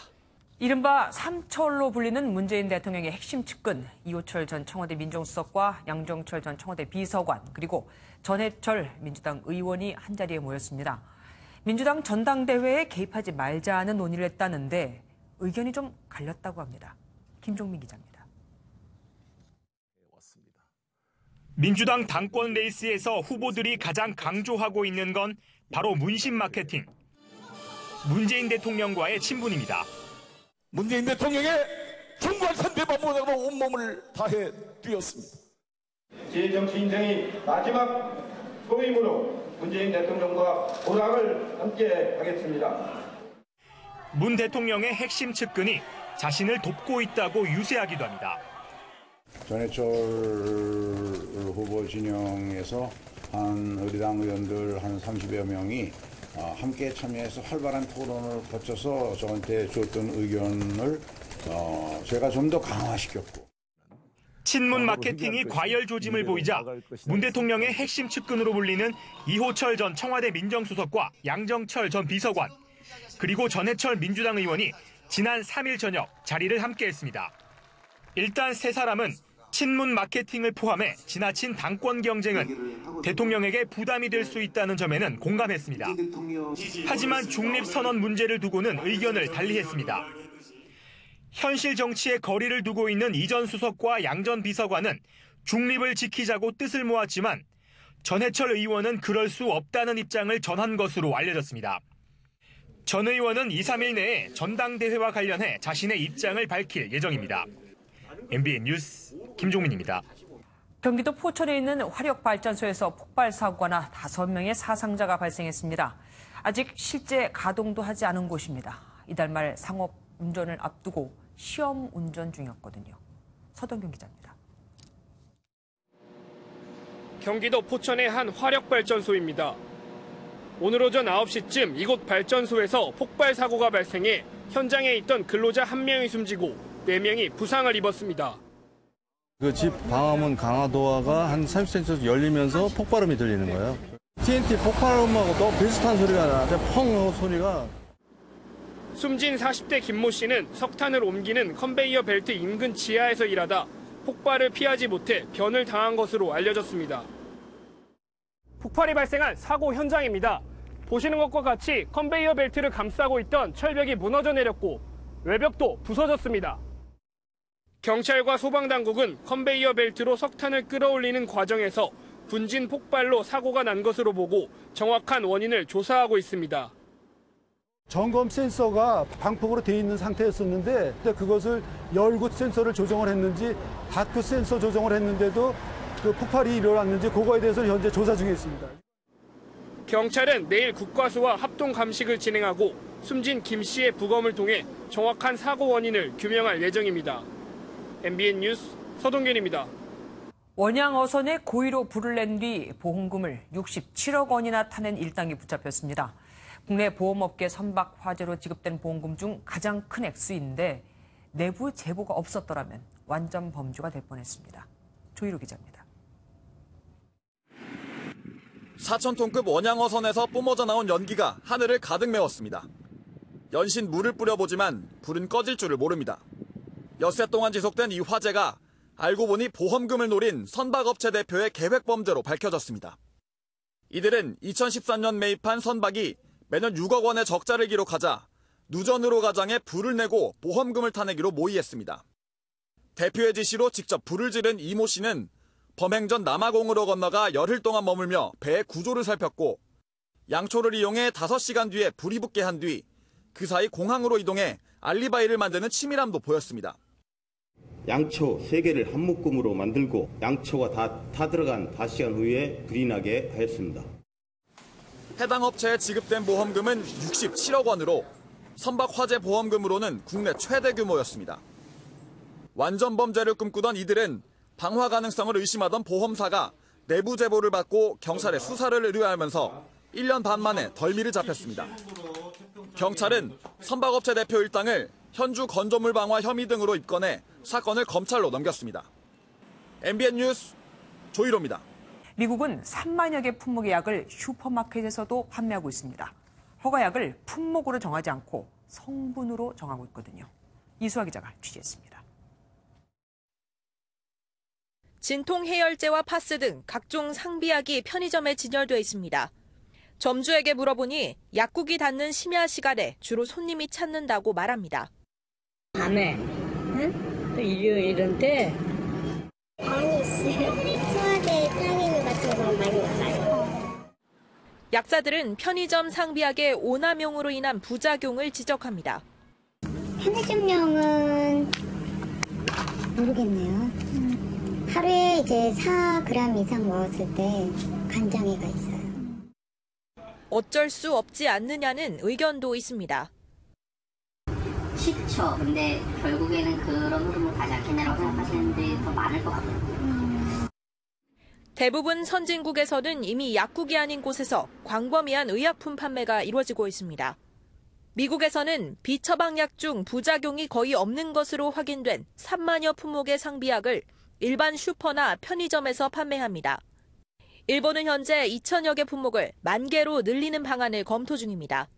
이른바 삼철로 불리는 문재인 대통령의 핵심 측근 이호철 전 청와대 민정수석과 양정철 전 청와대 비서관 그리고 전해철 민주당 의원이 한자리에 모였습니다. 민주당 전당대회에 개입하지 말자는 논의를 했다는데 의견이 좀 갈렸다고 합니다. 김종민 기자입니다. 민주당 당권 레이스에서 후보들이 가장 강조하고 있는 건 바로 문신 마케팅. 문재인 대통령과의 친분입니다. 문재인 대통령의 중간 선대반보다도 온몸을 다해 뛰었습니다. 제 정치 인생의 마지막 소임으로 문재인 대통령과 보람을 함께 하겠습니다. 문 대통령의 핵심 측근이 자신을 돕고 있다고 유세하기도 합니다. 전해철 후보 진영에서 우리 당 의원들 한 30여 명이 함께 참여해서 활발한 토론을 거쳐서 저한테 줬던 의견을 제가 좀 더 강화시켰고. 친문 마케팅이 과열 조짐을 보이자 문 대통령의 핵심 측근으로 불리는 이호철 전 청와대 민정수석과 양정철 전 비서관 그리고 전해철 민주당 의원이 지난 3일 저녁 자리를 함께했습니다. 일단 세 사람은 친문 마케팅을 포함해 지나친 당권 경쟁은 대통령에게 부담이 될 수 있다는 점에는 공감했습니다. 하지만 중립선언 문제를 두고는 의견을 달리했습니다. 현실 정치에 거리를 두고 있는 이 전 수석과 양 전 비서관은 중립을 지키자고 뜻을 모았지만 전해철 의원은 그럴 수 없다는 입장을 전한 것으로 알려졌습니다. 전 의원은 2, 3일 내에 전당대회와 관련해 자신의 입장을 밝힐 예정입니다. MBN 뉴스 김종민입니다. 경기도 포천에 있는 화력발전소에서 폭발 사고가 나 5명의 사상자가 발생했습니다. 아직 실제 가동도 하지 않은 곳입니다. 이달 말 상업 운전을 앞두고 시험 운전 중이었거든요. 서동균 기자입니다. 경기도 포천의 한 화력발전소입니다. 오늘 오전 9시쯤 이곳 발전소에서 폭발 사고가 발생해 현장에 있던 근로자 1명이 숨지고 4명이 부상을 입었습니다. 그 집 방화문 강화도화가 한 30cm 열리면서 폭발음이 들리는 거예요. TNT 폭발음하고 또 비슷한 소리가 나는데 펑 하고 소리가. 숨진 40대 김모 씨는 석탄을 옮기는 컨베이어 벨트 인근 지하에서 일하다 폭발을 피하지 못해 변을 당한 것으로 알려졌습니다. 폭발이 발생한 사고 현장입니다. 보시는 것과 같이 컨베이어 벨트를 감싸고 있던 철벽이 무너져 내렸고 외벽도 부서졌습니다. 경찰과 소방당국은 컨베이어 벨트로 석탄을 끌어올리는 과정에서 분진 폭발로 사고가 난 것으로 보고 정확한 원인을 조사하고 있습니다. 점검 센서가 방폭으로 되어 있는 상태였었는데 그것을 열고 센서를 조정을 했는지 닫고 센서 조정을 했는데도 그 폭발이 일어났는지 그거에 대해서는 현재 조사 중에 있습니다. 경찰은 내일 국과수와 합동 감식을 진행하고 숨진 김 씨의 부검을 통해 정확한 사고 원인을 규명할 예정입니다. MBN 뉴스 서동균입니다. 원양 어선에 고의로 불을 낸 뒤 보험금을 67억 원이나 타낸 일당이 붙잡혔습니다. 국내 보험업계 선박 화재로 지급된 보험금 중 가장 큰 액수인데 내부 제보가 없었더라면 완전 범주가 될 뻔했습니다. 조희로 기자입니다. 4,000톤급 원양어선에서 뿜어져 나온 연기가 하늘을 가득 메웠습니다. 연신 물을 뿌려보지만 불은 꺼질 줄을 모릅니다. 엿새 동안 지속된 이 화재가 알고 보니 보험금을 노린 선박업체 대표의 계획 범죄로 밝혀졌습니다. 이들은 2013년 매입한 선박이 매년 6억 원의 적자를 기록하자 누전으로 가장해 불을 내고 보험금을 타내기로 모의했습니다. 대표의 지시로 직접 불을 지른 이모 씨는 범행 전 남아공으로 건너가 열흘 동안 머물며 배의 구조를 살폈고 양초를 이용해 5시간 뒤에 불이 붙게 한 뒤 그 사이 공항으로 이동해 알리바이를 만드는 치밀함도 보였습니다. 양초 3개를 한 묶음으로 만들고 양초가 다 타들어간 5시간 후에 불이 나게 하였습니다. 해당 업체에 지급된 보험금은 67억 원으로 선박 화재 보험금으로는 국내 최대 규모였습니다. 완전 범죄를 꿈꾸던 이들은 방화 가능성을 의심하던 보험사가 내부 제보를 받고 경찰에 수사를 의뢰하면서 1년 반 만에 덜미를 잡혔습니다. 경찰은 선박업체 대표 일당을 현주 건조물 방화 혐의 등으로 입건해 사건을 검찰로 넘겼습니다. MBN 뉴스 조희로입니다. 미국은 3만여 개 품목의 약을 슈퍼마켓에서도 판매하고 있습니다. 허가약을 품목으로 정하지 않고 성분으로 정하고 있거든요. 이수아 기자가 취재했습니다. 진통 해열제와 파스 등 각종 상비약이 편의점에 진열돼 있습니다. 점주에게 물어보니 약국이 닫는 심야 시간에 주로 손님이 찾는다고 말합니다. 밤에, 응? 또 일요일 이런 때? 많이 있어요. 소화제 타미는 같은 거 많이 나가요. 약사들은 편의점 상비약의 오남용으로 인한 부작용을 지적합니다. 편의점용은 모르겠네요. 하루에 이제 4g 이상 먹었을 때 간장애가 있어요. 어쩔 수 없지 않느냐는 의견도 있습니다. 쉽죠. 근데 결국에는 그런 흐름으로 가지 않겠냐라고 생각하시는데 더 많을 것 같아요. 대부분 선진국에서는 이미 약국이 아닌 곳에서 광범위한 의약품 판매가 이루어지고 있습니다. 미국에서는 비처방약 중 부작용이 거의 없는 것으로 확인된 3만여 품목의 상비약을 일반 슈퍼나 편의점에서 판매합니다. 일본은 현재 2천여 개 품목을 10,000개로 늘리는 방안을 검토 중입니다.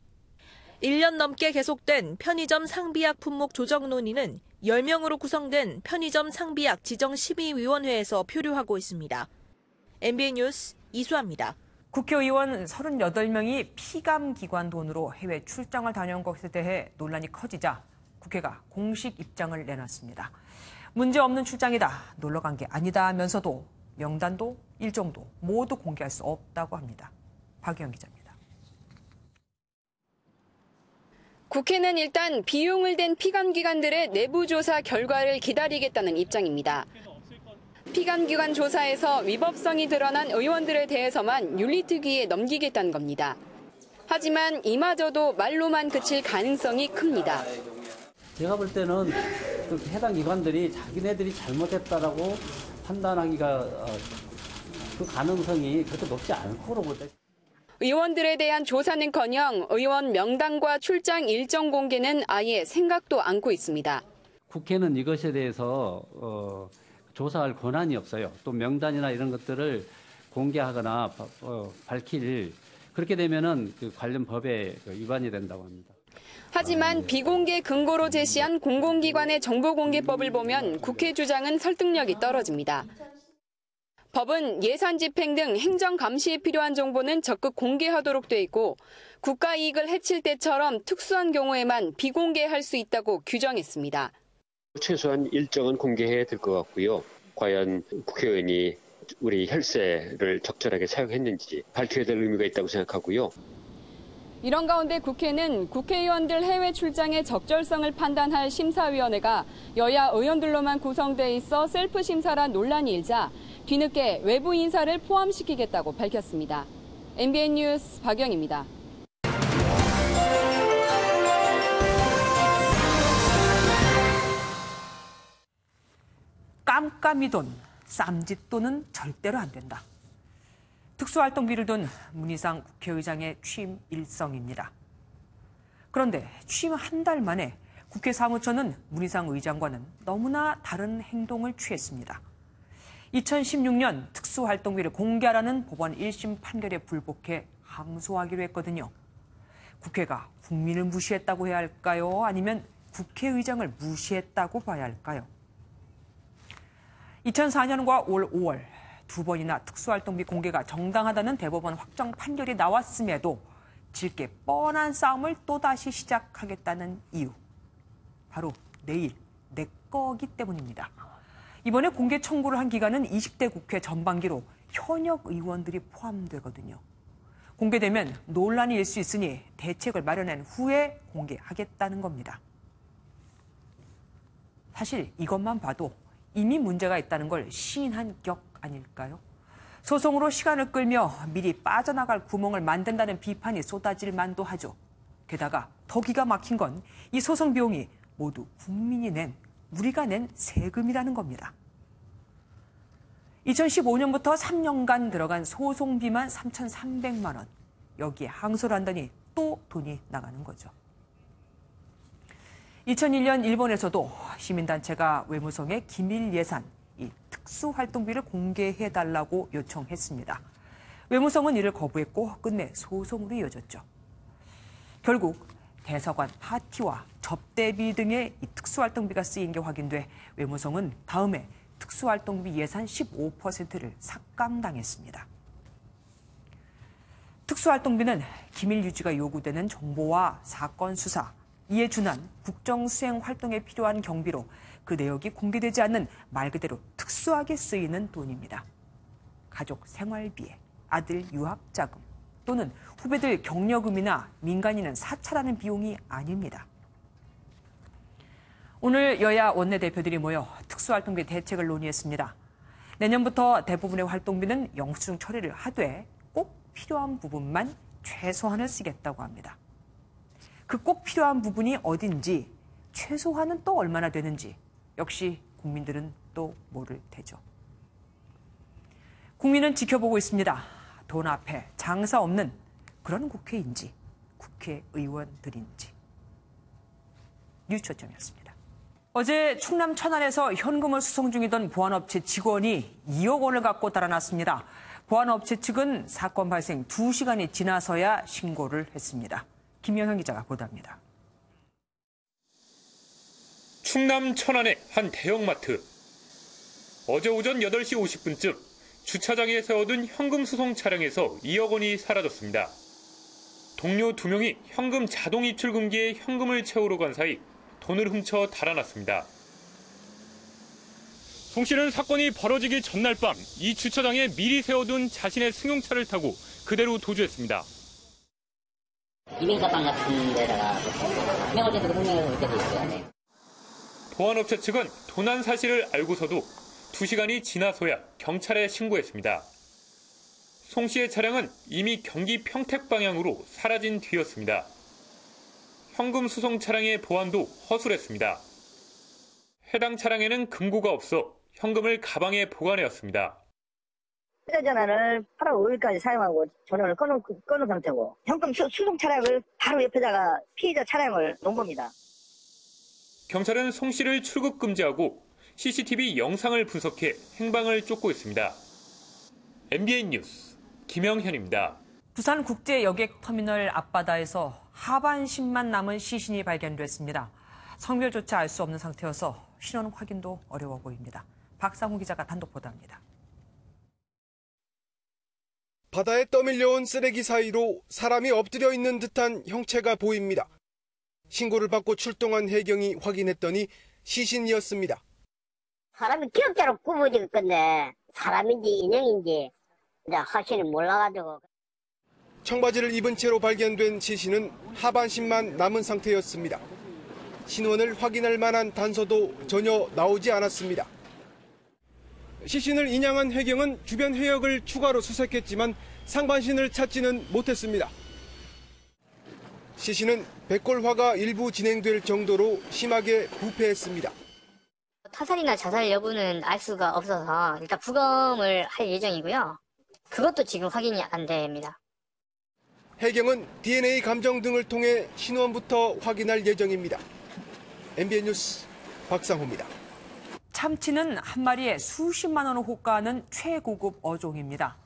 1년 넘게 계속된 편의점 상비약 품목 조정 논의는 10명으로 구성된 편의점 상비약 지정심의위원회에서 표류하고 있습니다. MBN 뉴스 이수아입니다. 국회의원 38명이 피감기관 돈으로 해외 출장을 다녀온 것에 대해 논란이 커지자 국회가 공식 입장을 내놨습니다. 문제없는 출장이다, 놀러간 게 아니다 하면서도 명단도 일정도 모두 공개할 수 없다고 합니다. 박유영 기자입니다. 국회는 일단 비용을 댄 피감기관들의 내부 조사 결과를 기다리겠다는 입장입니다. 피감기관 조사에서 위법성이 드러난 의원들에 대해서만 윤리특위에 넘기겠다는 겁니다. 하지만 이마저도 말로만 그칠 가능성이 큽니다. 제가 볼 때는 해당 기관들이 자기네들이 잘못했다라고 판단하기가 그 가능성이 그렇게 높지 않고 그러거든요. 의원들에 대한 조사는커녕 의원 명단과 출장 일정 공개는 아예 생각도 않고 있습니다. 국회는 이것에 대해서 조사할 권한이 없어요. 또 명단이나 이런 것들을 공개하거나 밝힐 그렇게 되면은 그 관련 법에 위반이 된다고 합니다. 하지만 비공개 근거로 제시한 공공기관의 정보공개법을 보면 국회 주장은 설득력이 떨어집니다. 법은 예산 집행 등 행정 감시에 필요한 정보는 적극 공개하도록 돼 있고 국가 이익을 해칠 때처럼 특수한 경우에만 비공개할 수 있다고 규정했습니다. 최소한 일정은 공개해야 될 것 같고요. 과연 국회의원이 우리 혈세를 적절하게 사용했는지 밝혀야 될 의미가 있다고 생각하고요. 이런 가운데 국회는 국회의원들 해외 출장의 적절성을 판단할 심사위원회가 여야 의원들로만 구성돼 있어 셀프 심사란 논란이 일자 뒤늦게 외부 인사를 포함시키겠다고 밝혔습니다. MBN 뉴스 박영입니다. 깜깜이 돈, 쌈짓돈은 절대로 안 된다. 특수활동비를 둔 문희상 국회의장의 취임 일성입니다. 그런데 취임 한 달 만에 국회 사무처는 문희상 의장과는 너무나 다른 행동을 취했습니다. 2016년 특수활동비를 공개하라는 법원 1심 판결에 불복해 항소하기로 했거든요. 국회가 국민을 무시했다고 해야 할까요? 아니면 국회의장을 무시했다고 봐야 할까요? 2004년과 올 5월 두 번이나 특수활동비 공개가 정당하다는 대법원 확정 판결이 나왔음에도 질 게 뻔한 싸움을 또다시 시작하겠다는 이유. 바로 내일 내 거기 때문입니다. 이번에 공개 청구를 한 기간은 20대 국회 전반기로 현역 의원들이 포함되거든요. 공개되면 논란이 일 수 있으니 대책을 마련한 후에 공개하겠다는 겁니다. 사실 이것만 봐도 이미 문제가 있다는 걸 시인한 격 아닐까요? 소송으로 시간을 끌며 미리 빠져나갈 구멍을 만든다는 비판이 쏟아질 만도 하죠. 게다가 더 기가 막힌 건 이 소송 비용이 모두 국민이 낸, 우리가 낸 세금이라는 겁니다. 2015년부터 3년간 들어간 소송비만 3,300만 원. 여기에 항소를 한다니 또 돈이 나가는 거죠. 2001년 일본에서도 시민단체가 외무성에 기밀 예산, 이 특수활동비를 공개해달라고 요청했습니다. 외무성은 이를 거부했고 끝내 소송으로 이어졌죠. 결국 대사관 파티와 접대비 등의 이 특수활동비가 쓰인 게 확인돼 외무성은 다음해 특수활동비 예산 15%를 삭감당했습니다. 특수활동비는 기밀 유지가 요구되는 정보와 사건 수사, 이에 준한 국정수행 활동에 필요한 경비로 그 내역이 공개되지 않는 말 그대로 특수하게 쓰이는 돈입니다. 가족 생활비에 아들 유학 자금 또는 후배들 격려금이나 민간인은 사찰하는 비용이 아닙니다. 오늘 여야 원내대표들이 모여 특수활동비 대책을 논의했습니다. 내년부터 대부분의 활동비는 영수증 처리를 하되 꼭 필요한 부분만 최소한을 쓰겠다고 합니다. 그 꼭 필요한 부분이 어딘지, 최소한은 또 얼마나 되는지 역시 국민들은 또 모를 테죠. 국민은 지켜보고 있습니다. 돈 앞에 장사 없는 그런 국회인지 국회의원들인지. 뉴초점이었습니다. 어제 충남 천안에서 현금을 수송 중이던 보안업체 직원이 2억 원을 갖고 달아났습니다. 보안업체 측은 사건 발생 2시간이 지나서야 신고를 했습니다. 김영현 기자가 보도합니다. 충남 천안의 한 대형마트. 어제 오전 8시 50분쯤 주차장에 세워둔 현금 수송 차량에서 2억 원이 사라졌습니다. 동료 2명이 현금 자동 입출 금기에 현금을 채우러 간 사이 돈을 훔쳐 달아났습니다. 송 씨는 사건이 벌어지기 전날 밤 이 주차장에 미리 세워둔 자신의 승용차를 타고 그대로 도주했습니다. 비빔가방 같은 데다가 명을 때도 분명히 올 때도 있어요. 네. 보안업체 측은 도난 사실을 알고서도 2시간이 지나서야 경찰에 신고했습니다. 송 씨의 차량은 이미 경기 평택 방향으로 사라진 뒤였습니다. 현금 수송 차량의 보안도 허술했습니다. 해당 차량에는 금고가 없어 현금을 가방에 보관해왔습니다. 휴대전화를 8월 5일까지 사용하고 전원을 꺼놓은 상태고 현금 수송 차량을 바로 옆에다가 피해자 차량을 놓은 겁니다. 경찰은 송 씨를 출국 금지하고 CCTV 영상을 분석해 행방을 쫓고 있습니다. MBN 뉴스 김영현입니다. 부산 국제여객터미널 앞바다에서 하반신만 남은 시신이 발견됐습니다. 성별조차 알 수 없는 상태여서 신원 확인도 어려워 보입니다. 박상우 기자가 단독 보도합니다. 바다에 떠밀려온 쓰레기 사이로 사람이 엎드려 있는 듯한 형체가 보입니다. 신고를 받고 출동한 해경이 확인했더니 시신이었습니다. 사람이 기억자로 굽어질 건데 사람인지 인형인지 이제 확실히 몰라가지고. 청바지를 입은 채로 발견된 시신은 하반신만 남은 상태였습니다. 신원을 확인할 만한 단서도 전혀 나오지 않았습니다. 시신을 인양한 해경은 주변 해역을 추가로 수색했지만 상반신을 찾지는 못했습니다. 시신은 백골화가 일부 진행될 정도로 심하게 부패했습니다. 타살이나 자살 여부는 알 수가 없어서 일단 부검을 할 예정이고요. 그것도 지금 확인이 안 됩니다. 해경은 DNA 감정 등을 통해 신원부터 확인할 예정입니다. MBN 뉴스 박상호입니다. 참치는 한 마리에 수십만 원을 호가하는 최고급 어종입니다.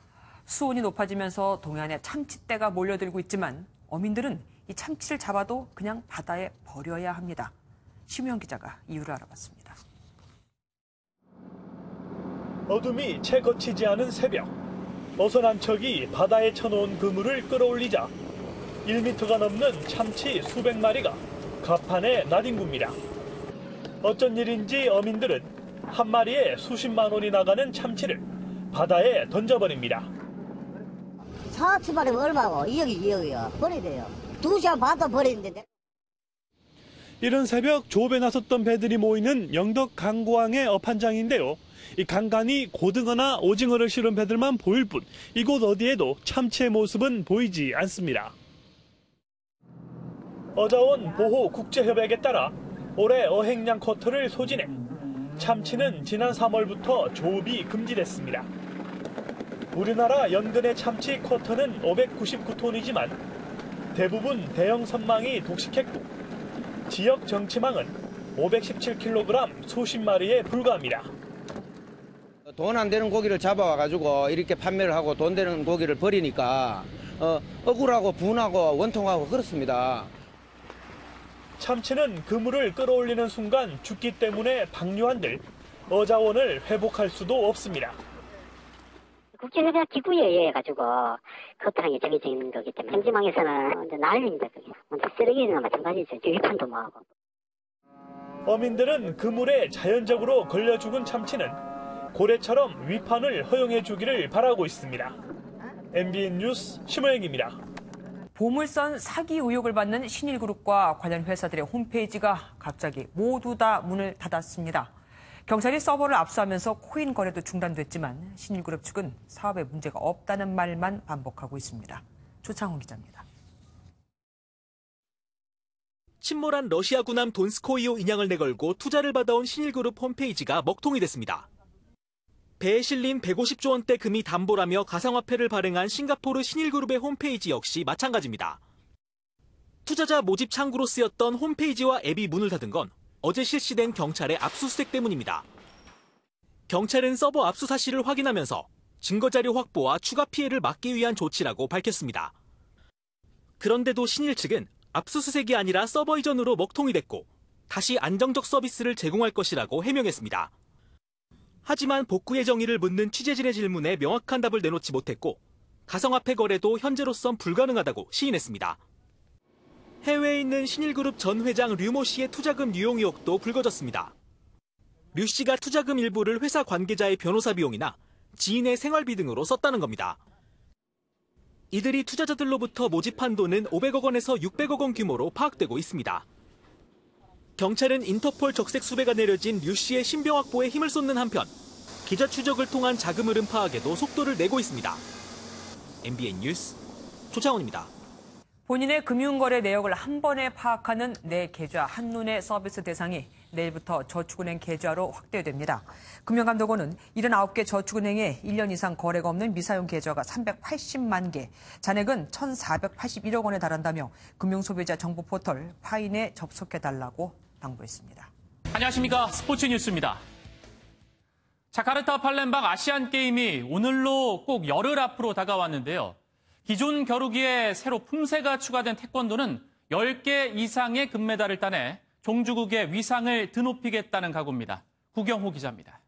수온이 높아지면서 동해안에 참치떼가 몰려들고 있지만 어민들은 이 참치를 잡아도 그냥 바다에 버려야 합니다. 심우영 기자가 이유를 알아봤습니다. 어둠이 채 거치지 않은 새벽. 어선 한 척이 바다에 쳐놓은 그물을 끌어올리자 1m가 넘는 참치 수백 마리가 갑판에 나뒹굽니다. 어쩐 일인지 어민들은 한 마리에 수십만 원이 나가는 참치를 바다에 던져버립니다. 4치 버리면 얼마고? 2억이요. 버려야 돼요. 2시간 바다 버리는데. 이른 새벽 조업에 나섰던 배들이 모이는 영덕 강구항의 어판장인데요. 이 간간히 고등어나 오징어를 실은 배들만 보일 뿐 이곳 어디에도 참치의 모습은 보이지 않습니다. 어자원 보호 국제협약에 따라 올해 어획량 쿼터를 소진해 참치는 지난 3월부터 조업이 금지됐습니다. 우리나라 연근의 참치 쿼터는 599톤이지만 대부분 대형 선망이 독식했고 지역 정치망은 517kg 수십 마리에 불과합니다. 돈 안 되는 고기를 잡아와가지고 이렇게 판매를 하고 돈 되는 고기를 버리니까 억울하고 분하고 원통하고 그렇습니다. 참치는 그물을 끌어올리는 순간 죽기 때문에 방류한들 어자원을 회복할 수도 없습니다. 국제회사 기구에 의해 가지고 그것들하고 정해져 있는 거기 때문에 현지망에서는 이제 난리입니다. 그게 쓰레기나 마찬가지죠. 위판도 뭐하고. 어민들은 그물에 자연적으로 걸려 죽은 참치는 고래처럼 위판을 허용해 주기를 바라고 있습니다. MBN 뉴스 심호영입니다. 보물선 사기 의혹을 받는 신일그룹과 관련 회사들의 홈페이지가 갑자기 모두 다 문을 닫았습니다. 경찰이 서버를 압수하면서 코인 거래도 중단됐지만 신일그룹 측은 사업에 문제가 없다는 말만 반복하고 있습니다. 조창훈 기자입니다. 침몰한 러시아 군함 돈스코이오 인양을 내걸고 투자를 받아온 신일그룹 홈페이지가 먹통이 됐습니다. 배에 실린 150조 원대 금이 담보라며 가상화폐를 발행한 싱가포르 신일그룹의 홈페이지 역시 마찬가지입니다. 투자자 모집 창구로 쓰였던 홈페이지와 앱이 문을 닫은 건 어제 실시된 경찰의 압수수색 때문입니다. 경찰은 서버 압수 사실을 확인하면서 증거자료 확보와 추가 피해를 막기 위한 조치라고 밝혔습니다. 그런데도 신일 측은 압수수색이 아니라 서버 이전으로 먹통이 됐고 다시 안정적 서비스를 제공할 것이라고 해명했습니다. 하지만 복구의 정의를 묻는 취재진의 질문에 명확한 답을 내놓지 못했고 가상화폐 거래도 현재로선 불가능하다고 시인했습니다. 해외에 있는 신일그룹 전 회장 류모 씨의 투자금 유용 의혹도 불거졌습니다. 류 씨가 투자금 일부를 회사 관계자의 변호사 비용이나 지인의 생활비 등으로 썼다는 겁니다. 이들이 투자자들로부터 모집한 돈은 500억 원에서 600억 원 규모로 파악되고 있습니다. 경찰은 인터폴 적색 수배가 내려진 류 씨의 신병 확보에 힘을 쏟는 한편 기자 추적을 통한 자금 흐름 파악에도 속도를 내고 있습니다. MBN 뉴스 조창훈입니다. 본인의 금융거래 내역을 한 번에 파악하는 내 계좌 한눈에 서비스 대상이 내일부터 저축은행 계좌로 확대됩니다. 금융감독원은 79개 저축은행에 1년 이상 거래가 없는 미사용 계좌가 380만 개, 잔액은 1,481억 원에 달한다며 금융소비자 정보 포털 파인에 접속해달라고 당부했습니다. 안녕하십니까. 스포츠 뉴스입니다. 자카르타 팔렘방 아시안게임이 오늘로 꼭 열흘 앞으로 다가왔는데요. 기존 겨루기에 새로 품새가 추가된 태권도는 10개 이상의 금메달을 따내 종주국의 위상을 드높이겠다는 각오입니다. 구경호 기자입니다.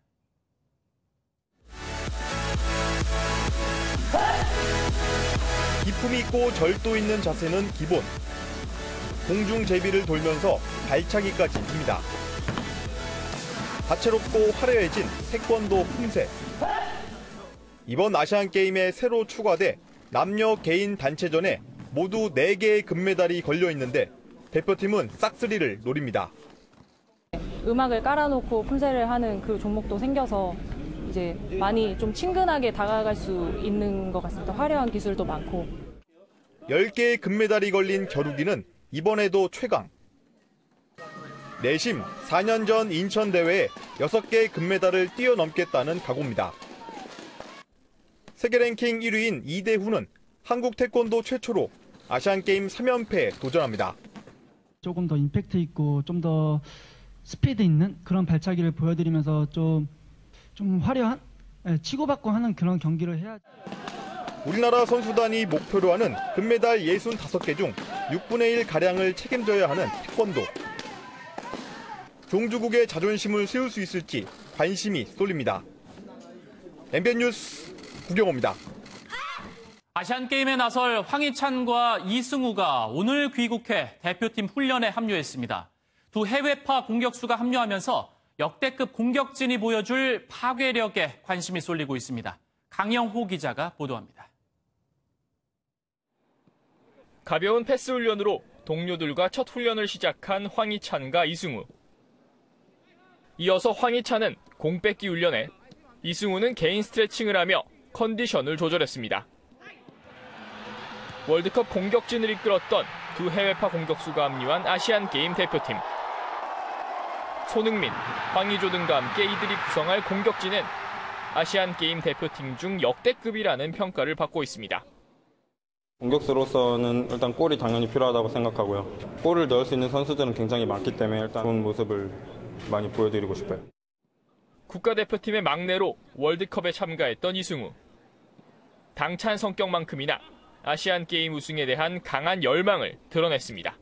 기품이 있고 절도 있는 자세는 기본. 공중 제비를 돌면서 발차기까지 입니다. 다채롭고 화려해진 태권도 품새. 이번 아시안게임에 새로 추가돼 남녀 개인 단체전에 모두 4개의 금메달이 걸려 있는데 대표팀은 싹쓸이를 노립니다. 음악을 깔아놓고 품새를 하는 그 종목도 생겨서 이제 많이 좀 친근하게 다가갈 수 있는 것 같습니다. 화려한 기술도 많고. 10개의 금메달이 걸린 겨루기는 이번에도 최강. 내심 4년 전 인천 대회에 6개의 금메달을 뛰어넘겠다는 각오입니다. 세계 랭킹 1위인 이대훈은 한국 태권도 최초로 아시안게임 3연패에 도전합니다. 조금 더 임팩트 있고 좀 더 스피드 있는 그런 발차기를 보여드리면서 좀 화려한, 치고받고 하는 그런 경기를 해야. 우리나라 선수단이 목표로 하는 금메달 65개 중 6분의 1가량을 책임져야 하는 태권도. 종주국의 자존심을 세울 수 있을지 관심이 쏠립니다. MBN 뉴스 구경호입니다. 아시안게임에 나설 황희찬과 이승우가 오늘 귀국해 대표팀 훈련에 합류했습니다. 두 해외파 공격수가 합류하면서 역대급 공격진이 보여줄 파괴력에 관심이 쏠리고 있습니다. 강영호 기자가 보도합니다. 가벼운 패스 훈련으로 동료들과 첫 훈련을 시작한 황희찬과 이승우. 이어서 황희찬은 공 뺏기 훈련에, 이승우는 개인 스트레칭을 하며 컨디션을 조절했습니다. 월드컵 공격진을 이끌었던 두 해외파 공격수가 합류한 아시안게임 대표팀. 손흥민, 황의조 등과 함께 이들이 구성할 공격진은 아시안게임 대표팀 중 역대급이라는 평가를 받고 있습니다. 공격수로서는 일단 골이 당연히 필요하다고 생각하고요. 골을 넣을 수 있는 선수들은 굉장히 많기 때문에 일단 좋은 모습을 많이 보여드리고 싶어요. 국가대표팀의 막내로 월드컵에 참가했던 이승우. 당찬 성격만큼이나 아시안게임 우승에 대한 강한 열망을 드러냈습니다.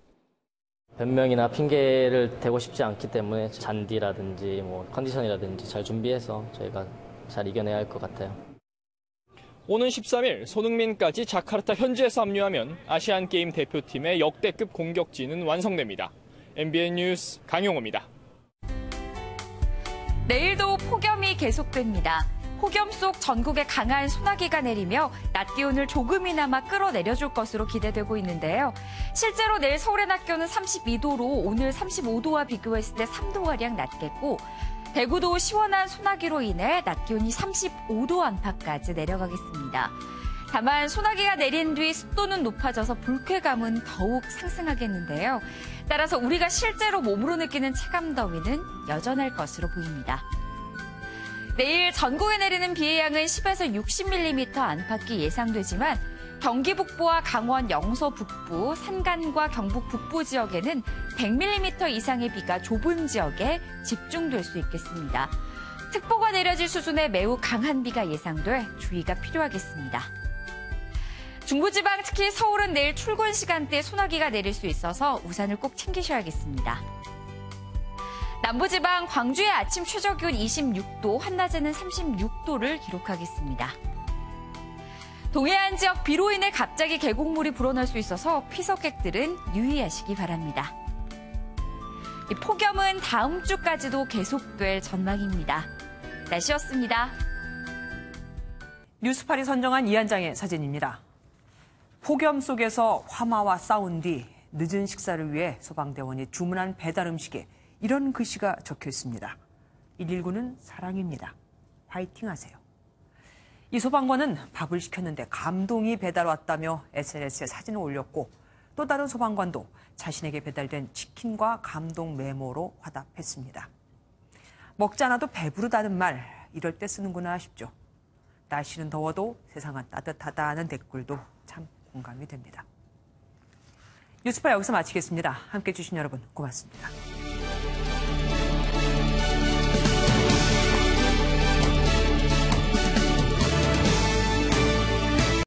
변명이나 핑계를 대고 싶지 않기 때문에 잔디라든지 컨디션이라든지 잘 준비해서 저희가 잘 이겨내야 할 것 같아요. 오는 13일 손흥민까지 자카르타 현지에서 합류하면 아시안게임 대표팀의 역대급 공격진은 완성됩니다. MBN 뉴스 강용호입니다. 내일도 폭염이 계속됩니다. 폭염 속 전국에 강한 소나기가 내리며 낮 기온을 조금이나마 끌어내려줄 것으로 기대되고 있는데요. 실제로 내일 서울의 낮 기온은 32도로 오늘 35도와 비교했을 때 3도가량 낮겠고 대구도 시원한 소나기로 인해 낮 기온이 35도 안팎까지 내려가겠습니다. 다만 소나기가 내린 뒤 습도는 높아져서 불쾌감은 더욱 상승하겠는데요. 따라서 우리가 실제로 몸으로 느끼는 체감더위는 여전할 것으로 보입니다. 내일 전국에 내리는 비의 양은 10에서 60mm 안팎이 예상되지만 경기 북부와 강원 영서 북부, 산간과 경북 북부 지역에는 100mm 이상의 비가 좁은 지역에 집중될 수 있겠습니다. 특보가 내려질 수준의 매우 강한 비가 예상돼 주의가 필요하겠습니다. 중부지방 특히 서울은 내일 출근 시간대에 소나기가 내릴 수 있어서 우산을 꼭 챙기셔야겠습니다. 남부지방 광주의 아침 최저기온 26도, 한낮에는 36도를 기록하겠습니다. 동해안 지역 비로 인해 갑자기 계곡물이 불어날 수 있어서 피서객들은 유의하시기 바랍니다. 이 폭염은 다음 주까지도 계속될 전망입니다. 날씨였습니다. 뉴스팔이 선정한 이한장의 사진입니다. 폭염 속에서 화마와 싸운 뒤 늦은 식사를 위해 소방대원이 주문한 배달 음식에 이런 글씨가 적혀 있습니다. 119는 사랑입니다. 화이팅 하세요. 이 소방관은 밥을 시켰는데 감동이 배달 왔다며 SNS에 사진을 올렸고 또 다른 소방관도 자신에게 배달된 치킨과 감동 메모로 화답했습니다. 먹지 않아도 배부르다는 말, 이럴 때 쓰는구나 싶죠. 날씨는 더워도 세상은 따뜻하다는 댓글도 참 공감이 됩니다. 뉴스파 여기서 마치겠습니다. 함께해 주신 여러분 고맙습니다.